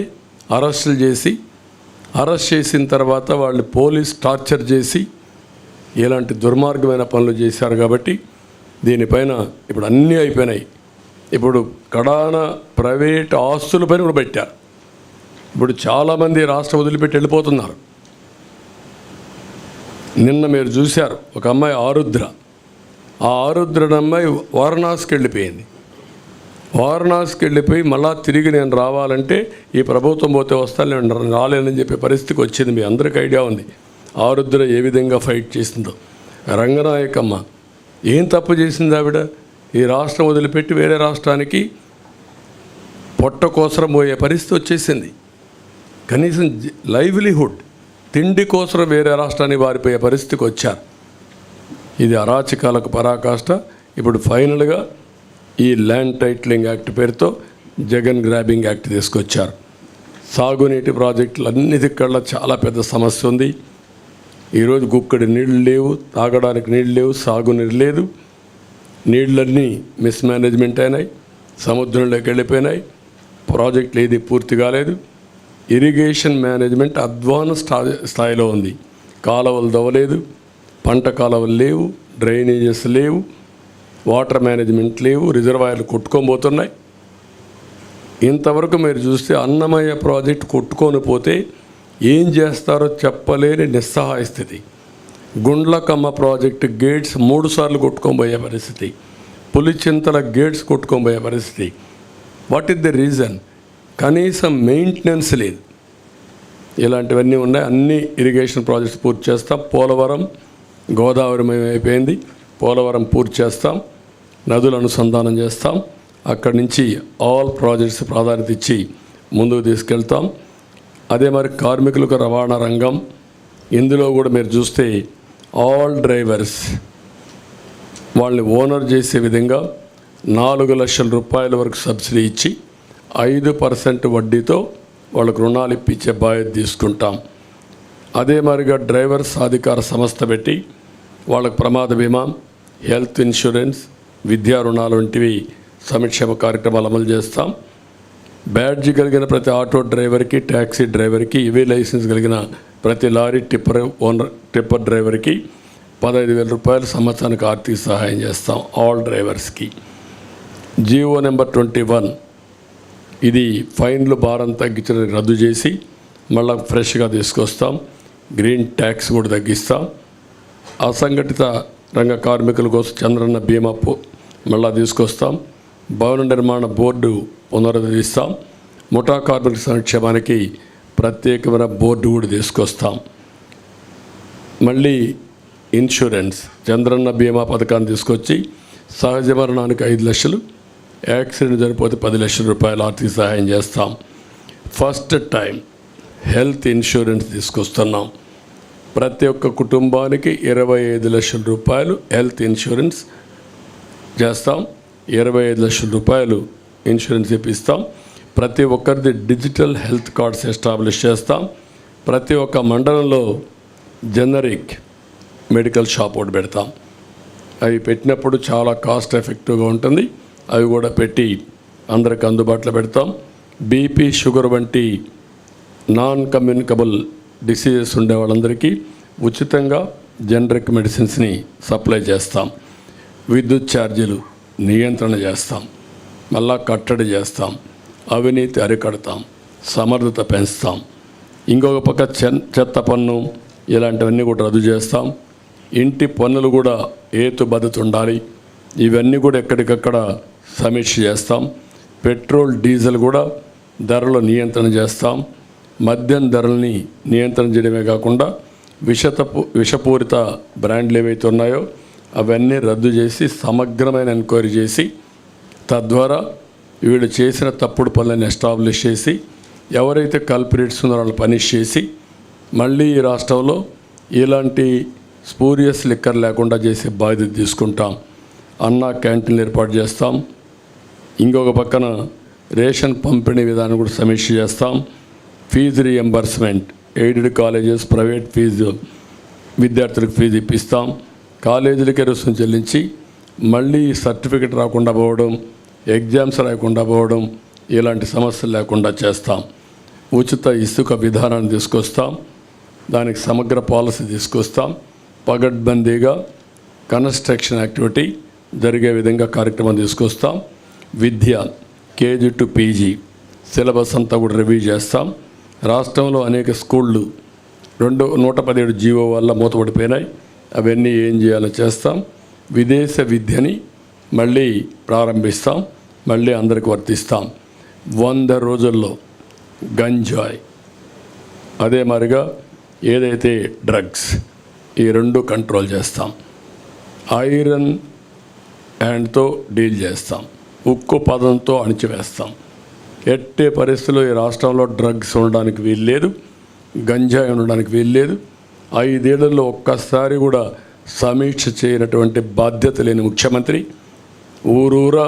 అరెస్టులు చేసి, అరెస్ట్ చేసిన తర్వాత వాళ్ళు పోలీస్ టార్చర్ చేసి ఇలాంటి దుర్మార్గమైన పనులు చేశారు. కాబట్టి దీనిపైన ఇప్పుడు అన్నీ అయిపోయినాయి. ఇప్పుడు కడాన ప్రైవేట్ ఆస్తులపైన కూడా పెట్టారు. ఇప్పుడు చాలామంది రాష్ట్రం వదిలిపెట్టి వెళ్ళిపోతున్నారు. నిన్న మీరు చూశారు ఒక అమ్మాయి ఆరుద్ర, ఆ ఆరుద్ర అమ్మాయి వారణాసికి వెళ్ళిపోయింది. వారణాసికి వెళ్ళిపోయి మళ్ళా తిరిగి నేను రావాలంటే ఈ ప్రభుత్వం పోతే వస్తాను, నేను రాలేనని చెప్పే పరిస్థితికి వచ్చింది. మీ అందరికీ ఐడియా ఉంది ఆరుద్ర ఏ విధంగా ఫైట్ చేసిందో. రంగనాయకమ్మ ఏం తప్పు చేసింది ఆవిడ? ఈ రాష్ట్రం వదిలిపెట్టి వేరే రాష్ట్రానికి పొట్ట కోసరం పోయే పరిస్థితి వచ్చేసింది. కనీసం లైవ్లీహుడ్, తిండి కోసం వేరే రాష్ట్రానికి వారిపోయే పరిస్థితికి వచ్చారు. ఇది అరాచకాలకు పరాకాష్ట. ఇప్పుడు ఫైనల్గా ఈ ల్యాండ్ టైటిలింగ్ యాక్ట్ పేరుతో జగన్ గ్రాబింగ్ యాక్ట్ తీసుకొచ్చారు. సాగునీటి ప్రాజెక్టులు అన్నిటికల్లా చాలా పెద్ద సమస్య ఉంది. ఈరోజు గుక్కడి నీళ్ళు లేవు, తాగడానికి నీళ్ళు లేవు, సాగునీరు లేదు. నీళ్ళన్నీ మిస్మేనేజ్మెంట్ అయినాయి, సముద్రంలోకి వెళ్ళిపోయినాయి, ప్రాజెక్టులు ఏది పూర్తి కాలేదు. ఇరిగేషన్ మేనేజ్మెంట్ అడ్వాన్స్ స్థాయిలో ఉంది. కాలువలు దవ్వలేదు, పంట కాలువలు లేవు, డ్రైనేజెస్ లేవు, వాటర్ మేనేజ్మెంట్ లేవు, రిజర్వాయర్లు కొట్టుకోబోతున్నాయి. ఇంతవరకు మీరు చూస్తే అన్నమయ్య ప్రాజెక్ట్ కొట్టుకొని పోతే ఏం చేస్తారో చెప్పలేని నిస్సహాయ స్థితి. గుండ్లకమ్మ ప్రాజెక్టు గేట్స్ 3 సార్లు కొట్టుకొని పోయే పరిస్థితి, పులిచింతల గేట్స్ కొట్టుకొని పోయే పరిస్థితి. What is the reason? కనీసం మెయింటెనెన్స్ లేదు. ఇలాంటివన్నీ ఉన్నాయి. అన్ని ఇరిగేషన్ ప్రాజెక్ట్స్ పూర్తి చేస్తాం. పోలవరం గోదావరి అయిపోయింది, పోలవరం పూర్తి చేస్తాం, నదులు అనుసంధానం చేస్తాం. అక్కడి నుంచి ఆల్ ప్రాజెక్ట్స్ ప్రాధాన్యత ఇచ్చి ముందుకు తీసుకెళ్తాం. అదే మరి కార్మికులకు రవాణా రంగం, ఇందులో కూడా మీరు చూస్తే ఆల్ డ్రైవర్స్ వాళ్ళని ఓనర్ చేసే విధంగా 4 లక్షల రూపాయల వరకు సబ్సిడీ ఇచ్చి 5% వడ్డీతో వాళ్ళకు రుణాలు ఇప్పించే బాధ్యత తీసుకుంటాం. అదే మరిగా డ్రైవర్స్ సాధికార సంస్థ పెట్టి వాళ్ళకు ప్రమాద బీమా, హెల్త్ ఇన్సూరెన్స్, విద్యా రుణాలు వంటివి సంక్షేమ కార్యక్రమాలు అమలు చేస్తాం. బ్యాడ్జి కలిగిన ప్రతి ఆటో డ్రైవర్కి, ట్యాక్సీ డ్రైవర్కి, ఇవే లైసెన్స్ కలిగిన ప్రతి లారీ టిప్పర్ డ్రైవర్కి 15,000 రూపాయలు సంవత్సరానికి ఆర్థిక సహాయం చేస్తాం ఆల్ డ్రైవర్స్కి. జీవో నెంబర్ 21 ఇది ఫైన్లు భారం తగ్గించడానికి రద్దు చేసి మళ్ళీ ఫ్రెష్గా తీసుకొస్తాం. గ్రీన్ ట్యాక్స్ కూడా తగ్గిస్తాం. అసంఘటిత రంగ కార్మికుల కోసం చంద్రన్న బీమా మళ్ళా తీసుకొస్తాం. భవన నిర్మాణ బోర్డు పునరుద్ధరిస్తాం. ముఠా కార్మికుల సంక్షేమానికి ప్రత్యేకమైన బోర్డు కూడా తీసుకొస్తాం. మళ్ళీ ఇన్సూరెన్స్ చంద్రన్న బీమా పథకాన్ని తీసుకొచ్చి సహజ మరణానికి 5 లక్షలు, యాక్సిడెంట్ జరిగిపోతే 10 లక్షల రూపాయలు ఆర్థిక సహాయం చేస్తాం. ఫస్ట్ టైం హెల్త్ ఇన్సూరెన్స్ తీసుకొస్తున్నాం. ప్రతి ఒక్క కుటుంబానికి 25 లక్షల రూపాయలు హెల్త్ ఇన్సూరెన్స్ చేస్తాం. 25 లక్షల రూపాయలు ఇన్సూరెన్స్ ఇప్పిస్తాం. ప్రతి ఒక్కరిది డిజిటల్ హెల్త్ కార్డ్స్ ఎస్టాబ్లిష్ చేస్తాం. ప్రతి ఒక్క మండలంలో జనరిక్ మెడికల్ షాప్ ఒకటి పెడతాం. అవి పెట్టినప్పుడు చాలా కాస్ట్ ఎఫెక్టివ్గా ఉంటుంది. అవి కూడా పెట్టి అందరికి అందుబాటులో పెడతాం. బీపీ, షుగర్ వంటి నాన్ కమ్యూనికబుల్ డిసీజెస్ ఉండే వాళ్ళందరికీ ఉచితంగా జనరిక్ మెడిసిన్స్ని సప్లై చేస్తాం. విద్యుత్ ఛార్జీలు నియంత్రణ చేస్తాం. మళ్ళా కట్టడి చేస్తాం. అవినీతి అరికడతాం. సమర్థత పెంచుతాం. ఇంకొక పక్క చెత్త పన్ను ఇలాంటివన్నీ కూడా రద్దు చేస్తాం. ఇంటి పన్నులు కూడా హేతుబద్ధత ఉండాలి. ఇవన్నీ కూడా ఎక్కడికక్కడ సమీక్ష చేస్తాం. పెట్రోల్, డీజిల్ కూడా ధరల నియంత్రణ చేస్తాం. మద్యం ధరల్ని నియంత్రణ చేయడమే కాకుండా విషపూరిత బ్రాండ్లు ఏవైతే ఉన్నాయో అవన్నీ రద్దు చేసి సమగ్రమైన ఎంక్వైరీ చేసి తద్వారా వీళ్ళు చేసిన తప్పుడు పనులను ఎస్టాబ్లిష్ చేసి ఎవరైతే కల్పరేట్స్ ఉన్నారో వాళ్ళని పనిష్ చేసి మళ్ళీ ఈ రాష్ట్రంలో ఇలాంటి స్పూరియస్ లిక్కర్ లేకుండా చేసే బాధ్యత తీసుకుంటాం. అన్నా క్యాంటీన్లు ఏర్పాటు చేస్తాం. ఇంకొక పక్కన రేషన్ పంపిణీ విధానం కూడా సమీక్ష చేస్తాం. Fee reimbursement, aided colleges, private fee విద్యార్థులకు ఫీజు ఇప్పిస్తాం. కాలేజీలకే రుసుము చెల్లించి మళ్ళీ సర్టిఫికెట్ రాకుండా పోవడం, ఎగ్జామ్స్ రాకుండా పోవడం ఇలాంటి సమస్యలు లేకుండా చేస్తాం. ఉచిత ఇసుక విధానాన్ని తీసుకొస్తాం. దానికి సమగ్ర పాలసీ తీసుకొస్తాం. పగడ్బందీగా కన్స్ట్రక్షన్ యాక్టివిటీ జరిగే విధంగా కార్యక్రమం తీసుకొస్తాం. విద్య కేజీ టు పీజీ సిలబస్ అంతా కూడా రివ్యూ చేస్తాం. రాష్ట్రంలో అనేక స్కూళ్ళు 117 జీవో వల్ల మూతపడిపోయినాయి. అవన్నీ ఏం చేయాలో చేస్తాం. విదేశ విద్యని మళ్ళీ ప్రారంభిస్తాం. మళ్ళీ అందరికి వర్తిస్తాం. 100 రోజుల్లో గంజాయి, అదే మరిగా ఏదైతే డ్రగ్స్, ఈ 2 కంట్రోల్ చేస్తాం. ఐరన్ హ్యాండ్తో డీల్ చేస్తాం. ఉక్కు పదంతో అణిచివేస్తాం. ఎట్టే పరిస్థితుల్లో ఈ రాష్ట్రంలో డ్రగ్స్ ఉండడానికి వీల్లేదు, గంజాయి ఉండడానికి వీల్లేదు. 5 ఏళ్లలో ఒక్కసారి కూడా సమీక్ష చేయనటువంటి బాధ్యత లేని ముఖ్యమంత్రి. ఊరూరా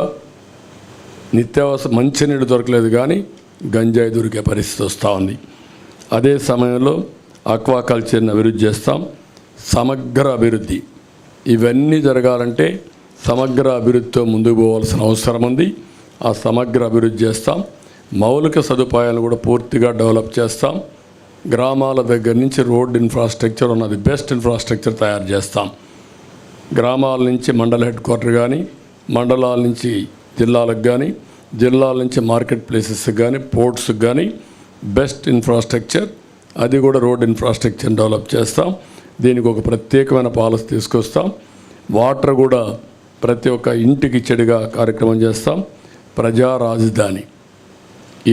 నిత్యావసర మంచినీళ్ళు దొరకలేదు కానీ గంజాయి దొరికే పరిస్థితి వస్తూ ఉంది. అదే సమయంలో ఆక్వాకల్చర్ని అభివృద్ధి చేస్తాం. సమగ్ర అభివృద్ధి, ఇవన్నీ జరగాలంటే సమగ్ర అభివృద్ధితో ముందుకు పోవాల్సిన అవసరం ఉంది. ఆ సమగ్ర అభివృద్ధి చేస్తాం. మౌలిక సదుపాయాలను కూడా పూర్తిగా డెవలప్ చేస్తాం. గ్రామాల దగ్గర నుంచి రోడ్ ఇన్ఫ్రాస్ట్రక్చర్ ఉన్నది బెస్ట్ ఇన్ఫ్రాస్ట్రక్చర్ తయారు చేస్తాం. గ్రామాల నుంచి మండల హెడ్ క్వార్టర్ కానీ, మండలాల నుంచి జిల్లాలకు కానీ, జిల్లాల నుంచి మార్కెట్ ప్లేసెస్కి కానీ, పోర్ట్స్కి కానీ బెస్ట్ ఇన్ఫ్రాస్ట్రక్చర్, అది కూడా రోడ్ ఇన్ఫ్రాస్ట్రక్చర్ డెవలప్ చేస్తాం. దీనికి ఒక ప్రత్యేకమైన పాలసీ తీసుకొస్తాం. వాటర్ కూడా ప్రతి ఒక్క ఇంటికి ఇచ్చడిగా కార్యక్రమం చేస్తాం. ప్రజా రాజధాని,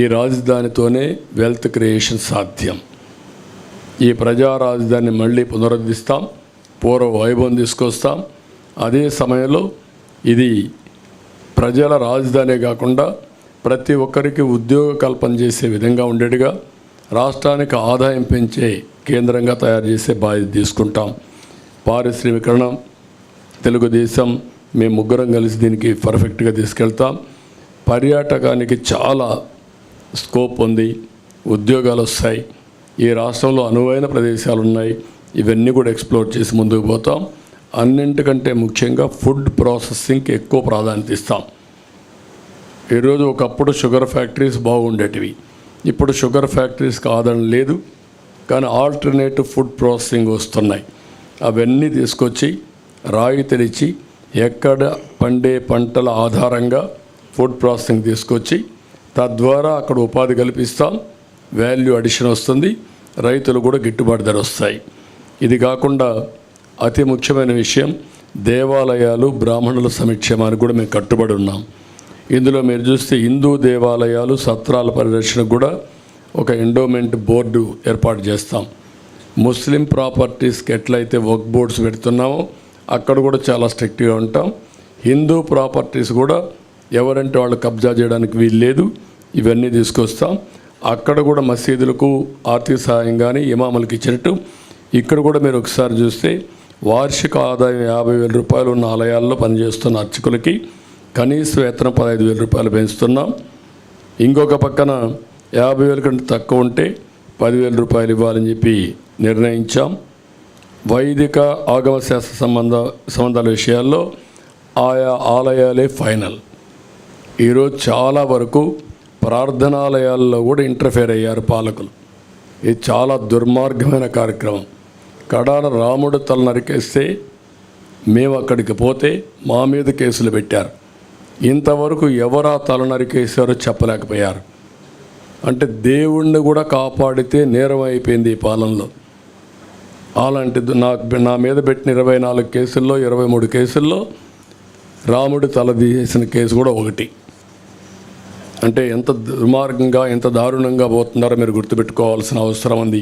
ఈ రాజధానితోనే వెల్త్ క్రియేషన్ సాధ్యం. ఈ ప్రజా రాజధానిని మళ్ళీ పునరుద్ధరిస్తాం, పూర్వ వైభవం తీసుకొస్తాం. అదే సమయంలో ఇది ప్రజల రాజధానే కాకుండా ప్రతి ఒక్కరికి ఉద్యోగ కల్పన చేసే విధంగా ఉండేట్టుగా రాష్ట్రానికి ఆదాయం పెంచే కేంద్రంగా తయారు చేసే బాధ్యత తీసుకుంటాం. పారిశ్రామికరణ, తెలుగుదేశం, మేము ముగ్గురం కలిసి దీనికి పర్ఫెక్ట్గా తీసుకెళ్తాం. పర్యాటకానికి చాలా స్కోప్ ఉంది, ఉద్యోగాలు వస్తాయి. ఈ రాష్ట్రంలో అనువైన ప్రదేశాలు ఉన్నాయి, ఇవన్నీ కూడా ఎక్స్ప్లోర్ చేసి ముందుకు పోతాం. అన్నింటికంటే ముఖ్యంగా ఫుడ్ ప్రాసెసింగ్కి ఎక్కువ ప్రాధాన్యత ఇస్తాం. ఈరోజు ఒకప్పుడు షుగర్ ఫ్యాక్టరీస్ బాగుండేటివి, ఇప్పుడు షుగర్ ఫ్యాక్టరీస్కి ఆదరణ లేదు, కానీ ఆల్టర్నేటివ్ ఫుడ్ ప్రాసెసింగ్ వస్తున్నాయి. అవన్నీ తీసుకొచ్చి రాయి తెరిచి ఎక్కడ పండే పంటల ఆధారంగా ఫుడ్ ప్రాసెసింగ్ తీసుకొచ్చి తద్వారా అక్కడ ఉపాధి కల్పిస్తాం. వాల్యూ అడిషన్ వస్తుంది, రైతులు కూడా గిట్టుబాటు ధర వస్తాయి. ఇది కాకుండా అతి ముఖ్యమైన విషయం దేవాలయాలు, బ్రాహ్మణుల సంక్షేమానికి కూడా మేము కట్టుబడి ఉన్నాం. ఇందులో మీరు చూస్తే హిందూ దేవాలయాలు, సత్రాల పరిరక్షణకు కూడా ఒక ఎండోమెంట్ బోర్డు ఏర్పాటు చేస్తాం. ముస్లిం ప్రాపర్టీస్కి ఎట్లయితే వర్క్ బోర్డ్స్ పెడుతున్నామో అక్కడ కూడా చాలా స్ట్రిక్ట్గా ఉంటాం. హిందూ ప్రాపర్టీస్ కూడా ఎవరంటే వాళ్ళు కబ్జా చేయడానికి వీలు లేదు, ఇవన్నీ తీసుకొస్తాం. అక్కడ కూడా మసీదులకు ఆర్థిక సహాయం కానీ ఇమాములకు ఇచ్చినట్టు ఇక్కడ కూడా మీరు ఒకసారి చూస్తే వార్షిక ఆదాయం 50,000 రూపాయలు ఉన్న ఆలయాల్లో పనిచేస్తున్న అర్చకులకి కనీస వేతనం 15,000 రూపాయలు పెంచుతున్నాం. ఇంకొక పక్కన 50,000 కంటే తక్కువ ఉంటే 10,000 రూపాయలు ఇవ్వాలని చెప్పి నిర్ణయించాం. వైదిక ఆగమ శాస్త్ర సంబంధాల విషయాల్లో ఆయా ఆలయాలే ఫైనల్. ఈరోజు చాలా వరకు ప్రార్థనాలయాల్లో కూడా ఇంటర్ఫేర్ అయ్యారు పాలకులు. ఇది చాలా దుర్మార్గమైన కార్యక్రమం. కడాన రాముడు తల నరికేస్తే మేము అక్కడికి పోతే మా మీద కేసులు పెట్టారు. ఇంతవరకు ఎవరా తల నరికేశారో చెప్పలేకపోయారు. అంటే దేవుణ్ణి కూడా కాపాడితే నేరం అయిపోయింది ఈ పాలనలో. అలాంటిది నా మీద పెట్టిన 24 కేసుల్లో 23 కేసుల్లో రాముడి తల తీసేసిన కేసు కూడా ఒకటి. అంటే ఎంత దుర్మార్గంగా, ఎంత దారుణంగా పోతున్నారో మీరు గుర్తుపెట్టుకోవాల్సిన అవసరం ఉంది.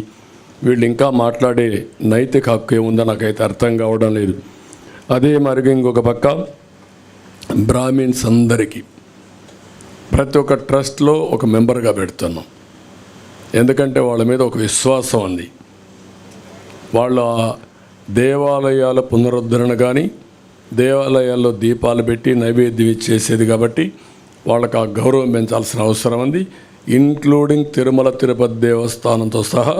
వీళ్ళు ఇంకా మాట్లాడే నైతిక హక్కు ఏముందో నాకైతే అర్థం కావడం లేదు. అదే మరిగా ఇంకొక పక్క బ్రాహ్మిన్స్ అందరికీ ప్రతి ఒక్క ట్రస్ట్లో ఒక మెంబర్గా పెడుతున్నాం. ఎందుకంటే వాళ్ళ మీద ఒక విశ్వాసం ఉంది. వాళ్ళ దేవాలయాల పునరుద్ధరణ కానీ, దేవాలయాల్లో దీపాలు పెట్టి నైవేద్యం ఇచ్చేసేది కాబట్టి వాళ్ళకి ఆ గౌరవం పెంచాల్సిన అవసరం ఉంది. ఇంక్లూడింగ్ తిరుమల తిరుపతి దేవస్థానంతో సహా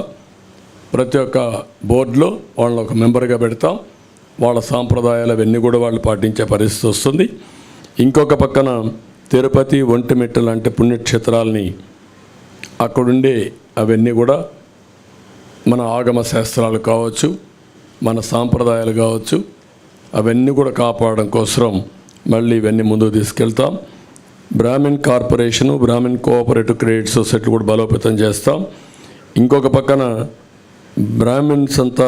ప్రతి ఒక్క బోర్డులో వాళ్ళని ఒక మెంబర్గా పెడతాం. వాళ్ళ సాంప్రదాయాలు అవన్నీ కూడా వాళ్ళు పాటించే పరిస్థితి వస్తుంది. ఇంకొక పక్కన తిరుపతి, ఒంటిమిట్ట లాంటి పుణ్యక్షేత్రాలని అక్కడుండే అవన్నీ కూడా మన ఆగమ శాస్త్రాలు కావచ్చు, మన సాంప్రదాయాలు కావచ్చు, అవన్నీ కూడా కాపాడడం కోసం మళ్ళీ ఇవన్నీ ముందుకు తీసుకెళ్తాం. Brahmin corporation, Brahmin cooperative credit society కూడా బలోపేతం చేస్తాం. ఇంకొక పక్కన బ్రాహ్మిన్స్ అంతా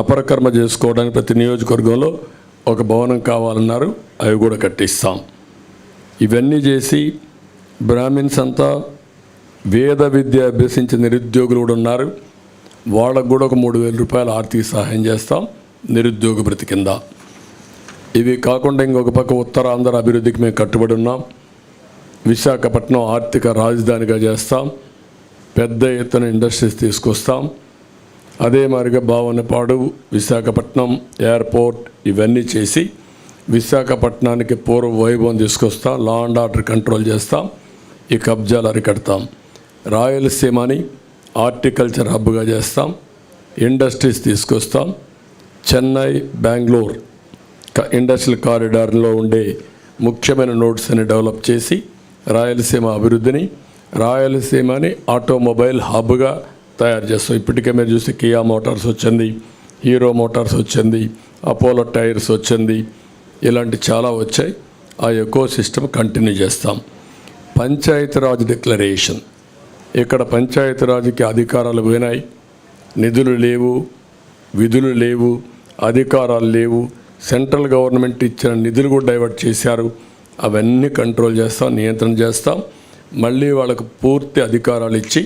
అపరకర్మ చేసుకోవడానికి ప్రతి నియోజకవర్గంలో ఒక భవనం కావాలన్నారు, అవి కూడా కట్టిస్తాం. ఇవన్నీ చేసి బ్రాహ్మిన్స్ అంతా వేద విద్య అభ్యసించిన నిరుద్యోగులు కూడా ఉన్నారు, వాళ్ళకు కూడా ఒక 3,000 రూపాయల ఆర్థిక సహాయం చేస్తాం నిరుద్యోగ భృతి కింద. ఇవి కాకుండా ఇంకొక పక్క ఉత్తరాంధ్ర అభివృద్ధికి మేము కట్టుబడి ఉన్నాం. విశాఖపట్నం ఆర్థిక రాజధానిగా చేస్తాం. పెద్ద ఎత్తున ఇండస్ట్రీస్ తీసుకొస్తాం. అదే మాదిరిగా భావనపాడు, విశాఖపట్నం ఎయిర్పోర్ట్ ఇవన్నీ చేసి విశాఖపట్నానికి పూర్వ వైభవం తీసుకొస్తాం. లా అండ్ ఆర్డర్ కంట్రోల్ చేస్తాం. ఈ కబ్జాలు అరికడతాం. రాయలసీమని హార్టికల్చర్ హబ్గా చేస్తాం. ఇండస్ట్రీస్ తీసుకొస్తాం. చెన్నై, బెంగళూరు ఇండస్ట్రియల్ కారిడార్లో ఉండే ముఖ్యమైన నోడ్స్ అని డెవలప్ చేసి రాయలసీమ అభివృద్ధిని, రాయలసీమని ఆటోమొబైల్ హబ్గా తయారు చేస్తాం. ఇప్పటికే మీరు చూస్తే కియా మోటార్స్ వచ్చింది, హీరో మోటార్స్ వచ్చింది, అపోలో టైర్స్ వచ్చింది, ఇలాంటి చాలా వచ్చాయి. ఆ ఎకో సిస్టమ్ కంటిన్యూ చేస్తాం. పంచాయతీరాజ్ డిక్లరేషన్, ఇక్కడ పంచాయతీరాజ్కి అధికారాలు పోయినాయి, నిధులు లేవు, విధులు లేవు, అధికారాలు లేవు, సెంట్రల్ గవర్నమెంట్ ఇచ్చిన నిధులు కూడా డైవర్ట్ చేశారు. అవన్నీ కంట్రోల్ చేస్తాం, నియంత్రణ చేస్తాం. మళ్ళీ వాళ్ళకు పూర్తి అధికారాలు ఇచ్చి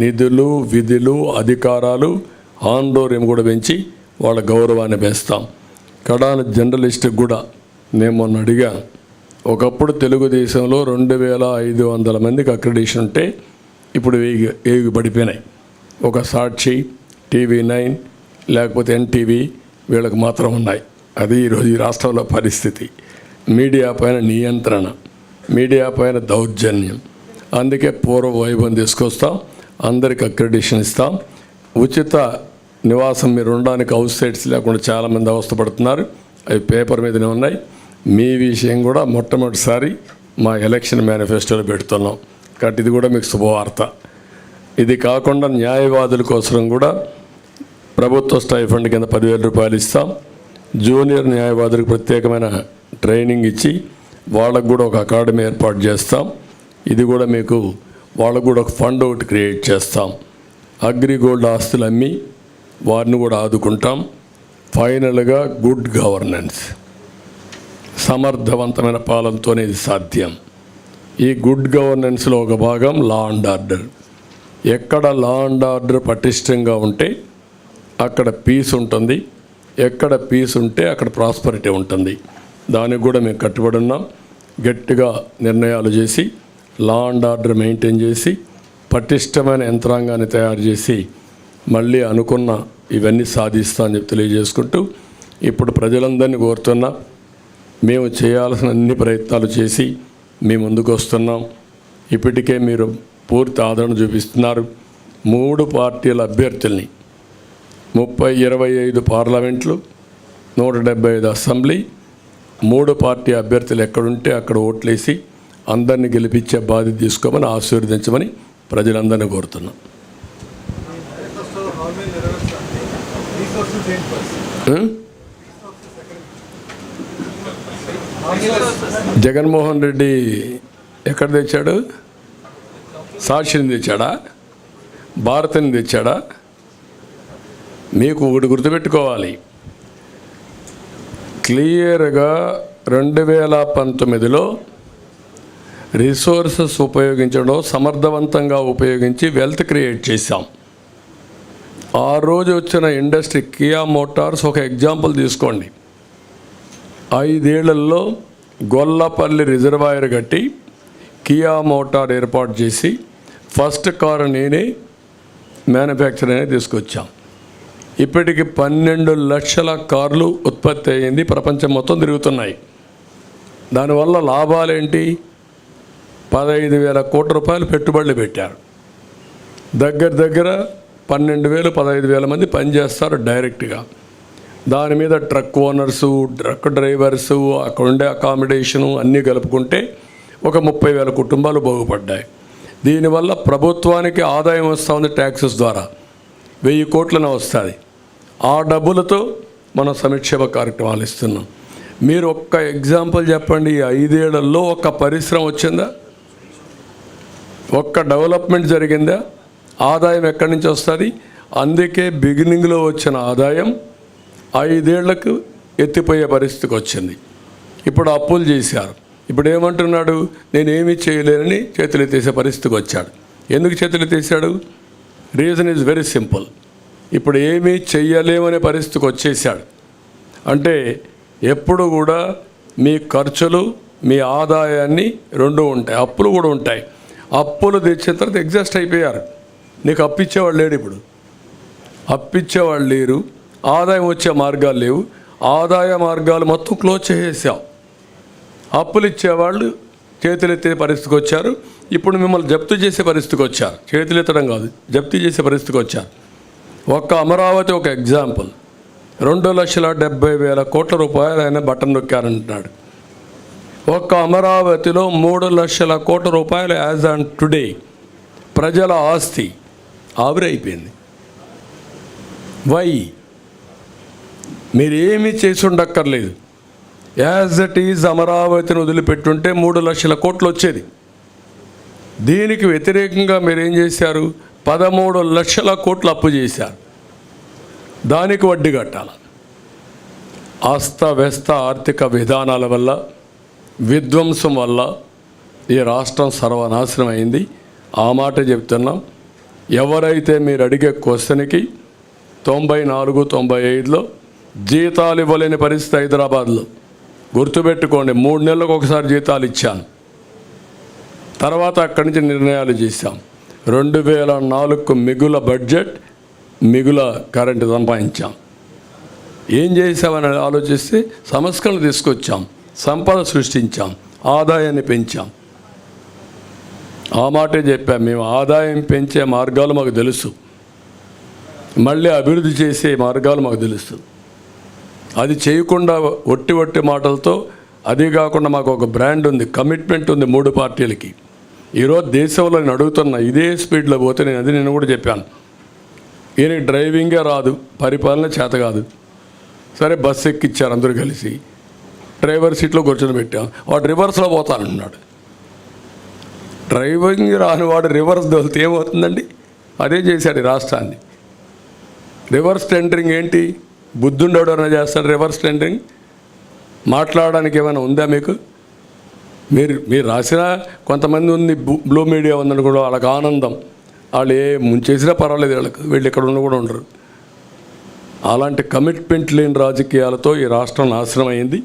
నిధులు, విధులు, అధికారాలు, ఆందోళన కూడా పెంచి వాళ్ళ గౌరవాన్ని పెంచుతాం. కడాన జర్నలిస్ట్కి కూడా నేను మొన్న అడిగాను, ఒకప్పుడు తెలుగుదేశంలో 2500 మందికి అక్రిడిషన్ ఉంటే ఇప్పుడు 1000 పడిపోయినాయి. ఒక సాక్షి, TV9 లేకపోతే NTV వీళ్ళకి మాత్రం ఉన్నాయి. అది ఈరోజు ఈ రాష్ట్రంలో పరిస్థితి. మీడియా పైన నియంత్రణ, మీడియా పైన దౌర్జన్యం. అందుకే పూర్వ వైభవం తీసుకొస్తాం, అందరికి అక్రిడిషన్ ఇస్తాం. ఉచిత నివాసం మీరు ఉండడానికి హౌస్ సైట్స్ లేకుండా చాలామంది అవస్థపడుతున్నారు. అవి పేపర్ మీదనే ఉన్నాయి. మీ విషయం కూడా మొట్టమొదటిసారి మా ఎలక్షన్ మేనిఫెస్టోలో పెడుతున్నాం కాబట్టి ఇది కూడా మీకు శుభవార్త. ఇది కాకుండా న్యాయవాదుల కోసం కూడా ప్రభుత్వ స్టైఫండ్ కింద 10,000 రూపాయలు ఇస్తాం. జూనియర్ న్యాయవాదులకు ప్రత్యేకమైన ట్రైనింగ్ ఇచ్చి వాళ్ళకు కూడా ఒక అకాడమీ ఏర్పాటు చేస్తాం. ఇది కూడా మీకు వాళ్ళకు కూడా ఒక ఫండ్ ఒకటి క్రియేట్ చేస్తాం. అగ్రిగోల్డ్ ఆస్తులు అమ్మి వారిని కూడా ఆదుకుంటాం. ఫైనల్గా గుడ్ గవర్నెన్స్, సమర్థవంతమైన పాలనతోనే ఇది సాధ్యం. ఈ గుడ్ గవర్నెన్స్లో ఒక భాగం లా అండ్ ఆర్డర్. ఎక్కడ లా అండ్ ఆర్డర్ పటిష్టంగా ఉంటే అక్కడ పీస్ ఉంటుంది, ఎక్కడ పీస్ ఉంటే అక్కడ ప్రాస్పరిటీ ఉంటుంది. దానికి కూడా మేము కట్టుబడి ఉన్నాం. గట్టిగా నిర్ణయాలు చేసి లా అండ్ ఆర్డర్ మెయింటైన్ చేసి పటిష్టమైన యంత్రాంగాన్ని తయారు చేసి మళ్ళీ అనుకున్న ఇవన్నీ సాధిస్తా అని చెప్పి తెలియజేసుకుంటూ ఇప్పుడు ప్రజలందరినీ కోరుతున్నా, మేము చేయాల్సిన అన్ని ప్రయత్నాలు చేసి మీ ముందుకు వస్తున్నాం. ఇప్పటికే మీరు పూర్తి ఆదరణ చూపిస్తున్నారు. 3 పార్టీల అభ్యర్థుల్ని 25 పార్లమెంట్లు, 175 అసెంబ్లీ, 3 పార్టీ అభ్యర్థులు ఎక్కడుంటే అక్కడ ఓట్లేసి అందరినీ గెలిపించే బాధ్యత తీసుకోమని ఆశీర్వదించమని ప్రజలందరినీ కోరుతున్నాం. జగన్మోహన్ రెడ్డి ఎక్కడ తెచ్చాడు? సాక్షిని తెచ్చాడా? భారతిని తెచ్చాడా? మీకు ఒకటి గుర్తుపెట్టుకోవాలి, క్లియర్గా 2019లో రిసోర్సెస్ ఉపయోగించడం సమర్థవంతంగా ఉపయోగించి వెల్త్ క్రియేట్ చేశాం. ఆ రోజు వచ్చిన ఇండస్ట్రీ కియా మోటార్స్ ఒక ఎగ్జాంపుల్ తీసుకోండి. 5 ఏళ్లలో గొల్లపల్లి రిజర్వాయర్ కట్టి కియా మోటార్ ఏర్పాటు చేసి ఫస్ట్ కారు నేనే మ్యానుఫ్యాక్చర్ అనేది తీసుకొచ్చాం. ఇప్పటికి 12 లక్షల కార్లు ఉత్పత్తి అయ్యింది, ప్రపంచం మొత్తం తిరుగుతున్నాయి. దానివల్ల లాభాలేంటి? 15,000 కోట్ల రూపాయలు పెట్టుబడులు పెట్టారు. దగ్గర 12,000 15,000 మంది పనిచేస్తారు డైరెక్ట్గా. దాని మీద ట్రక్ ఓనర్సు, ట్రక్ డ్రైవర్సు, అక్కడ ఉండే అకామిడేషను అన్నీ కలుపుకుంటే ఒక 30,000 కుటుంబాలు బాగుపడ్డాయి. దీనివల్ల ప్రభుత్వానికి ఆదాయం వస్తూ ఉంది, ట్యాక్సెస్ ద్వారా 1000 కోట్లనే వస్తుంది. ఆ డబ్బులతో మనం సంక్షేమ కార్యక్రమాలు ఇస్తున్నాం. మీరు ఒక్క ఎగ్జాంపుల్ చెప్పండి, ఈ 5 ఏళ్లలో ఒక్క పరిశ్రమ వచ్చిందా? ఒక్క డెవలప్మెంట్ జరిగిందా? ఆదాయం ఎక్కడి నుంచి వస్తుంది? అందుకే బిగినింగ్లో వచ్చిన ఆదాయం 5 ఏళ్లకు ఎత్తిపోయే పరిస్థితికి వచ్చింది. ఇప్పుడు అప్పులు చేశారు. ఇప్పుడు ఏమంటున్నాడు? నేనేమీ చేయలేనని చేతులెత్తేసే పరిస్థితికి వచ్చాడు. ఎందుకు చేతులెత్తేసాడు? Reason is very simple. ఇప్పుడు ఏమీ చెయ్యలేమనే పరిస్థితికి వచ్చేసాడు. అంటే ఎప్పుడు కూడా మీ ఖర్చులు మీ ఆదాయాన్ని 2 ఉంటాయి, అప్పులు కూడా ఉంటాయి. అప్పులు తెచ్చిన తర్వాత ఎగ్జాస్ట్ అయిపోయారు. నీకు అప్పిచ్చేవాళ్ళు లేడు. ఇప్పుడు అప్పిచ్చేవాళ్ళు లేరు, ఆదాయం వచ్చే మార్గాలు లేవు. ఆదాయ మార్గాలు మొత్తం క్లోజ్ చేసేసాం. అప్పులు ఇచ్చేవాళ్ళు చేతులెత్తే పరిస్థితికి వచ్చారు. ఇప్పుడు మిమ్మల్ని జప్తు చేసే పరిస్థితికి వచ్చారు. చేతులెత్తడం కాదు, జప్తు చేసే పరిస్థితికి వచ్చారు. ఒక్క అమరావతి ఒక ఎగ్జాంపుల్. 2,70,000 కోట్ల రూపాయలు ఆయన బటన్ నొక్కారంటున్నాడు. ఒక్క అమరావతిలో 3 లక్షల కోట్ల రూపాయలు యాజ్ ఆన్ టుడే ప్రజల ఆస్తి ఆవిరైపోయింది. వై? మీరేమీ చేసి ఉండక్కర్లేదు. యాజ్ ఇట్ ఈజ్ అమరావతిని వదిలిపెట్టుంటే 3 లక్షల కోట్లు వచ్చేది. దీనికి వ్యతిరేకంగా మీరేం చేశారు? 13 లక్షల కోట్లు అప్పు చేశారు. దానికి వడ్డీ కట్టాలి. అస్తవ్యస్త ఆర్థిక విధానాల వల్ల, విధ్వంసం వల్ల ఈ రాష్ట్రం సర్వనాశనం అయింది. ఆ మాట చెప్తున్నాం. ఎవరైతే మీరు అడిగే క్వశ్చన్కి 94, 95లో జీతాలు ఇవ్వలేని పరిస్థితి హైదరాబాద్లో. గుర్తుపెట్టుకోండి, 3 నెలలకు ఒకసారి జీతాలు ఇచ్చాను. తర్వాత అక్కడి నుంచి నిర్ణయాలు చేశాం. 2004కు మిగుల బడ్జెట్, మిగుల కరెంటు సంపాదించాం. ఏం చేసామని ఆలోచిస్తే సంస్కరణలు తీసుకొచ్చాం, సంపద సృష్టించాం, ఆదాయాన్ని పెంచాం. ఆ మాటే చెప్పాం. మేము ఆదాయం పెంచే మార్గాలు మాకు తెలుసు, మళ్ళీ అభివృద్ధి చేసే మార్గాలు మాకు తెలుసు. అది చేయకుండా ఒట్టి మాటలతో, అది కాకుండా మాకు ఒక బ్రాండ్ ఉంది, కమిట్మెంట్ ఉంది 3 పార్టీలకి. ఈరోజు దేశంలో నేను అడుగుతున్నా, ఇదే స్పీడ్లో పోతే నేను కూడా చెప్పాను, ఈయనకి డ్రైవింగే రాదు, పరిపాలన చేత కాదు. సరే, బస్సు ఎక్కిచ్చారు అందరూ కలిసి, డ్రైవర్ సీట్లో కూర్చొని పెట్టాం. వాడు రివర్స్లో పోతానంటున్నాడు. డ్రైవింగ్ రాని వాడు రివర్స్ దొలితే ఏమవుతుందండి? అదే చేశాడు ఈ రాష్ట్రాన్ని. రివర్స్ టెండరింగ్ ఏంటి? బుద్ధుండేవాడు ఎవరైనా చేస్తాడు రివర్స్ టెండరింగ్? మాట్లాడడానికి ఏమైనా ఉందా మీకు? మీరు రాసినా కొంతమంది ఉంది, బ్లూ మీడియా ఉందని కూడా వాళ్ళకి ఆనందం. వాళ్ళు ఏ ముంచేసినా పర్వాలేదు, వీళ్ళు ఇక్కడ ఉన్న కూడా ఉండరు. అలాంటి కమిట్మెంట్ లేని రాజకీయాలతో ఈ రాష్ట్రం నాశనం అయింది.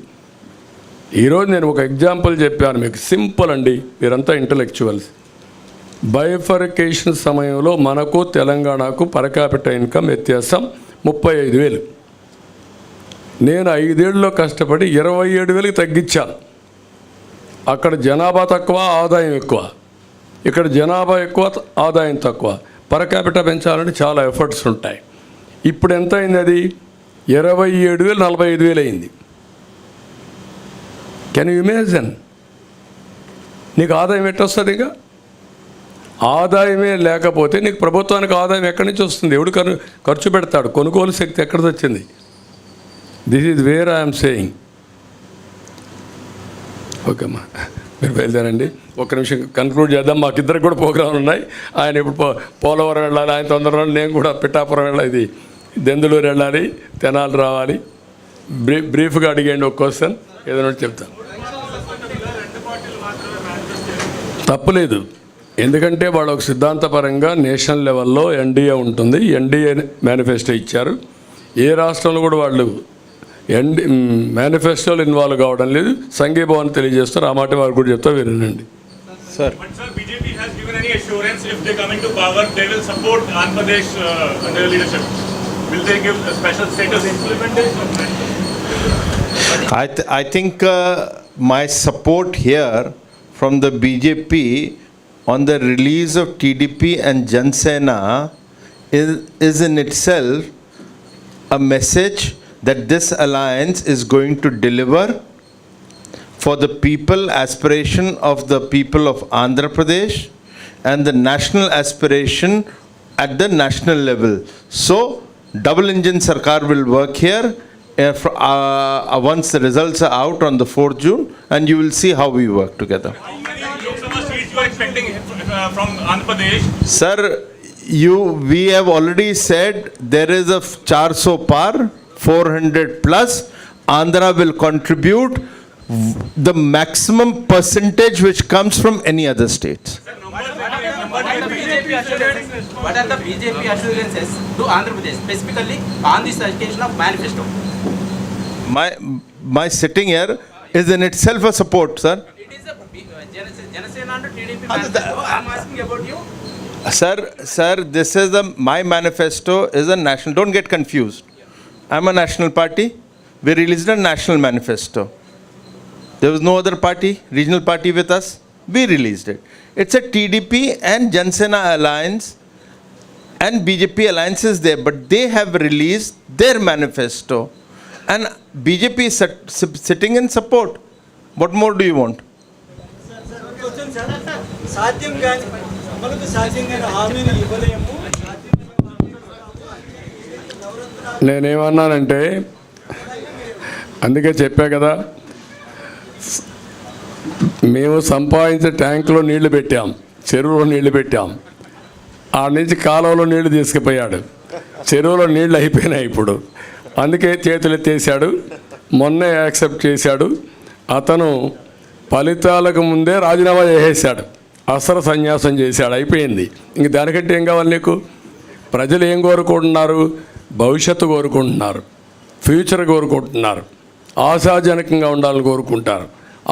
ఈరోజు నేను ఒక ఎగ్జాంపుల్ చెప్పాను మీకు, సింపుల్ అండి, మీరంతా ఇంటలెక్చువల్స్. బైఫర్కేషన్ సమయంలో మనకు తెలంగాణకు పర్ క్యాపిటల్ ఇన్కమ్ వ్యత్యాసం 35,000. నేను 5 ఏళ్ళలో కష్టపడి 27,000కి తగ్గించాను. అక్కడ జనాభా తక్కువ, ఆదాయం ఎక్కువ. ఇక్కడ జనాభా ఎక్కువ, ఆదాయం తక్కువ. పర్ క్యాపిటల్ పెంచాలంటే చాలా ఎఫర్ట్స్ ఉంటాయి. ఇప్పుడు ఎంత అయింది? అది 27,000 45,000 అయింది. Can you imagine? నీకు ఆదాయం ఎట్టొస్తుంది? ఇక ఆదాయమే లేకపోతే నీకు ప్రభుత్వానికి ఆదాయం ఎక్కడి నుంచి వస్తుంది? ఎవడు ఖర్చు పెడతాడు? కొనుగోలు శక్తి ఎక్కడిది వచ్చింది? This is where I'm saying. Okay అమ్మా, మీరు బయలుదేరండి. ఒక్క నిమిషం కన్క్లూడ్ చేద్దాం. మాకిద్దరికి కూడా ప్రోగ్రాంలు ఉన్నాయి. ఆయన ఇప్పుడు పోలవరం వెళ్ళాలి, ఆయన తొందరగా, నేను కూడా పిఠాపురం వెళ్ళాలి, ఇది దెందులూరు వెళ్ళాలి, తెనాలి రావాలి. బ్రీఫ్గా అడిగండి ఒక క్వశ్చన్, ఏదైనా చెప్తాను. తప్పులేదు, ఎందుకంటే వాళ్ళు ఒక సిద్ధాంతపరంగా నేషనల్ లెవెల్లో ఎన్డీఏ ఉంటుంది. ఎన్డీఏ మేనిఫెస్టో ఇచ్చారు. ఏ రాష్ట్రంలో కూడా వాళ్ళు మేనిఫెస్టోలో ఇన్వాల్వ్ కావడం లేదు. సంఘీభావాన్ని తెలియజేస్తారు. ఆ మాట వారు కూడా చెప్తా, వినండి. Sir. But sir, BJP has given any assurance if they come into power, they will support Andhra Pradesh under their leadership. Will they give a special status? I think my support here from the BJP on the release of TDP and Jan Sena is in itself a message that this alliance is going to deliver for the people, aspiration of the people of Andhra Pradesh and the national aspiration at the national level. So, double engine Sarkar will work here once the results are out on the 4th June, and you will see how we work together. How many Lok Sabha seats you are expecting from Andhra Pradesh? Sir, we have already said there is a 400 par, 400 plus. Andhra will contribute the maximum percentage which comes from any other states. What are the BJP assurances to Andhra Pradesh, specifically on this occasion of manifesto? My sitting here is in itself a support, sir. It is a Janasena and TDP manifesto. I'm asking about you. Sir, this is my manifesto is a national. Don't get confused. I'm a national party. We released a national manifesto. There was no other party, regional party with us. We released it. It's a TDP and Jan Sena alliance and BJP alliance is there, but they have released their manifesto and BJP is sitting in support. What more do you want? అమలుకు సాధ్యమైన హామీని ఇవ్వలేము. నేనేమన్నానంటే, అందుకే చెప్పా కదా, మేము సంపాదించే ట్యాంకులో నీళ్లు పెట్టాం, చెరువులో నీళ్లు పెట్టాం, ఆడ నుంచి కాలువలో నీళ్లు తీసుకుపోయాడు, చెరువులో నీళ్లు అయిపోయినాయి ఇప్పుడు. అందుకే చేతులు ఎత్తేసాడు, మొన్నే యాక్సెప్ట్ చేశాడు. అతను ఫలితాలకు ముందే రాజీనామా చేసేసాడు, అసలు సన్యాసం చేశాడు, అయిపోయింది. ఇంక దానికంటే ఏం కావాలి నీకు? ప్రజలు ఏం కోరుకుంటున్నారు? భవిష్యత్తు కోరుకుంటున్నారు, ఫ్యూచర్ కోరుకుంటున్నారు, ఆశాజనకంగా ఉండాలని కోరుకుంటారు.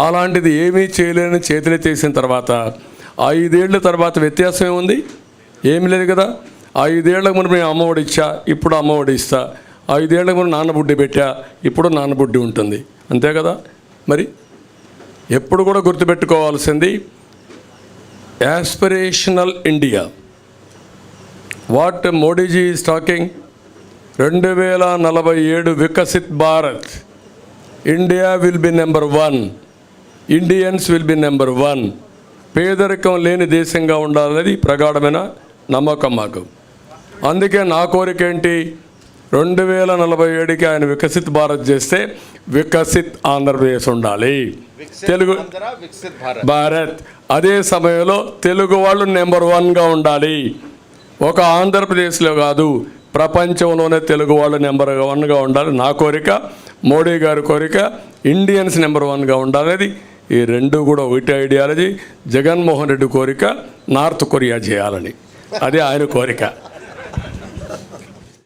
అలాంటిది ఏమీ చేయలేని చేతులెత్తేసిన తర్వాత 5 ఏళ్ల తర్వాత వ్యత్యాసం ఏముంది? ఏమి లేదు కదా. 5 ఏళ్లకు ముందు మేము అమ్మఒడి ఇచ్చా, ఇప్పుడు అమ్మఒడి ఇస్తా. 5 ఏళ్లకు ముందు నాన్నబుడ్డి పెట్టా, ఇప్పుడు నాన్నబుడ్డి ఉంటుంది, అంతే కదా. మరి ఎప్పుడు కూడా గుర్తుపెట్టుకోవాల్సింది aspirational India. What Modi ji is talking? 2047 Viksit Bharat. India will be number 1, Indians will be number 1. పేదరికం లేని దేశంగా ఉండాలనేది ప్రగాఢమైన నమ్మకం మాకు. అందుకే నా కోరిక ఏంటి? 2047కి ఆయన వికసిత్ భారత్ చేస్తే వికసిత్ ఆంధ్రప్రదేశ్ ఉండాలి, తెలుగు భారత్. అదే సమయంలో తెలుగు వాళ్ళు నెంబర్ 1గా ఉండాలి. ఒక ఆంధ్రప్రదేశ్లో కాదు, ప్రపంచంలోనే తెలుగు వాళ్ళు నెంబర్ 1గా ఉండాలి. నా కోరిక, మోడీ గారి కోరిక, ఇండియన్స్ నెంబర్ 1గా ఉండాలనేది. ఈ రెండు కూడా ఒకటి ఐడియాలజీ. జగన్మోహన్ రెడ్డి కోరిక నార్త్ కొరియా చేయాలని, అదే ఆయన కోరిక.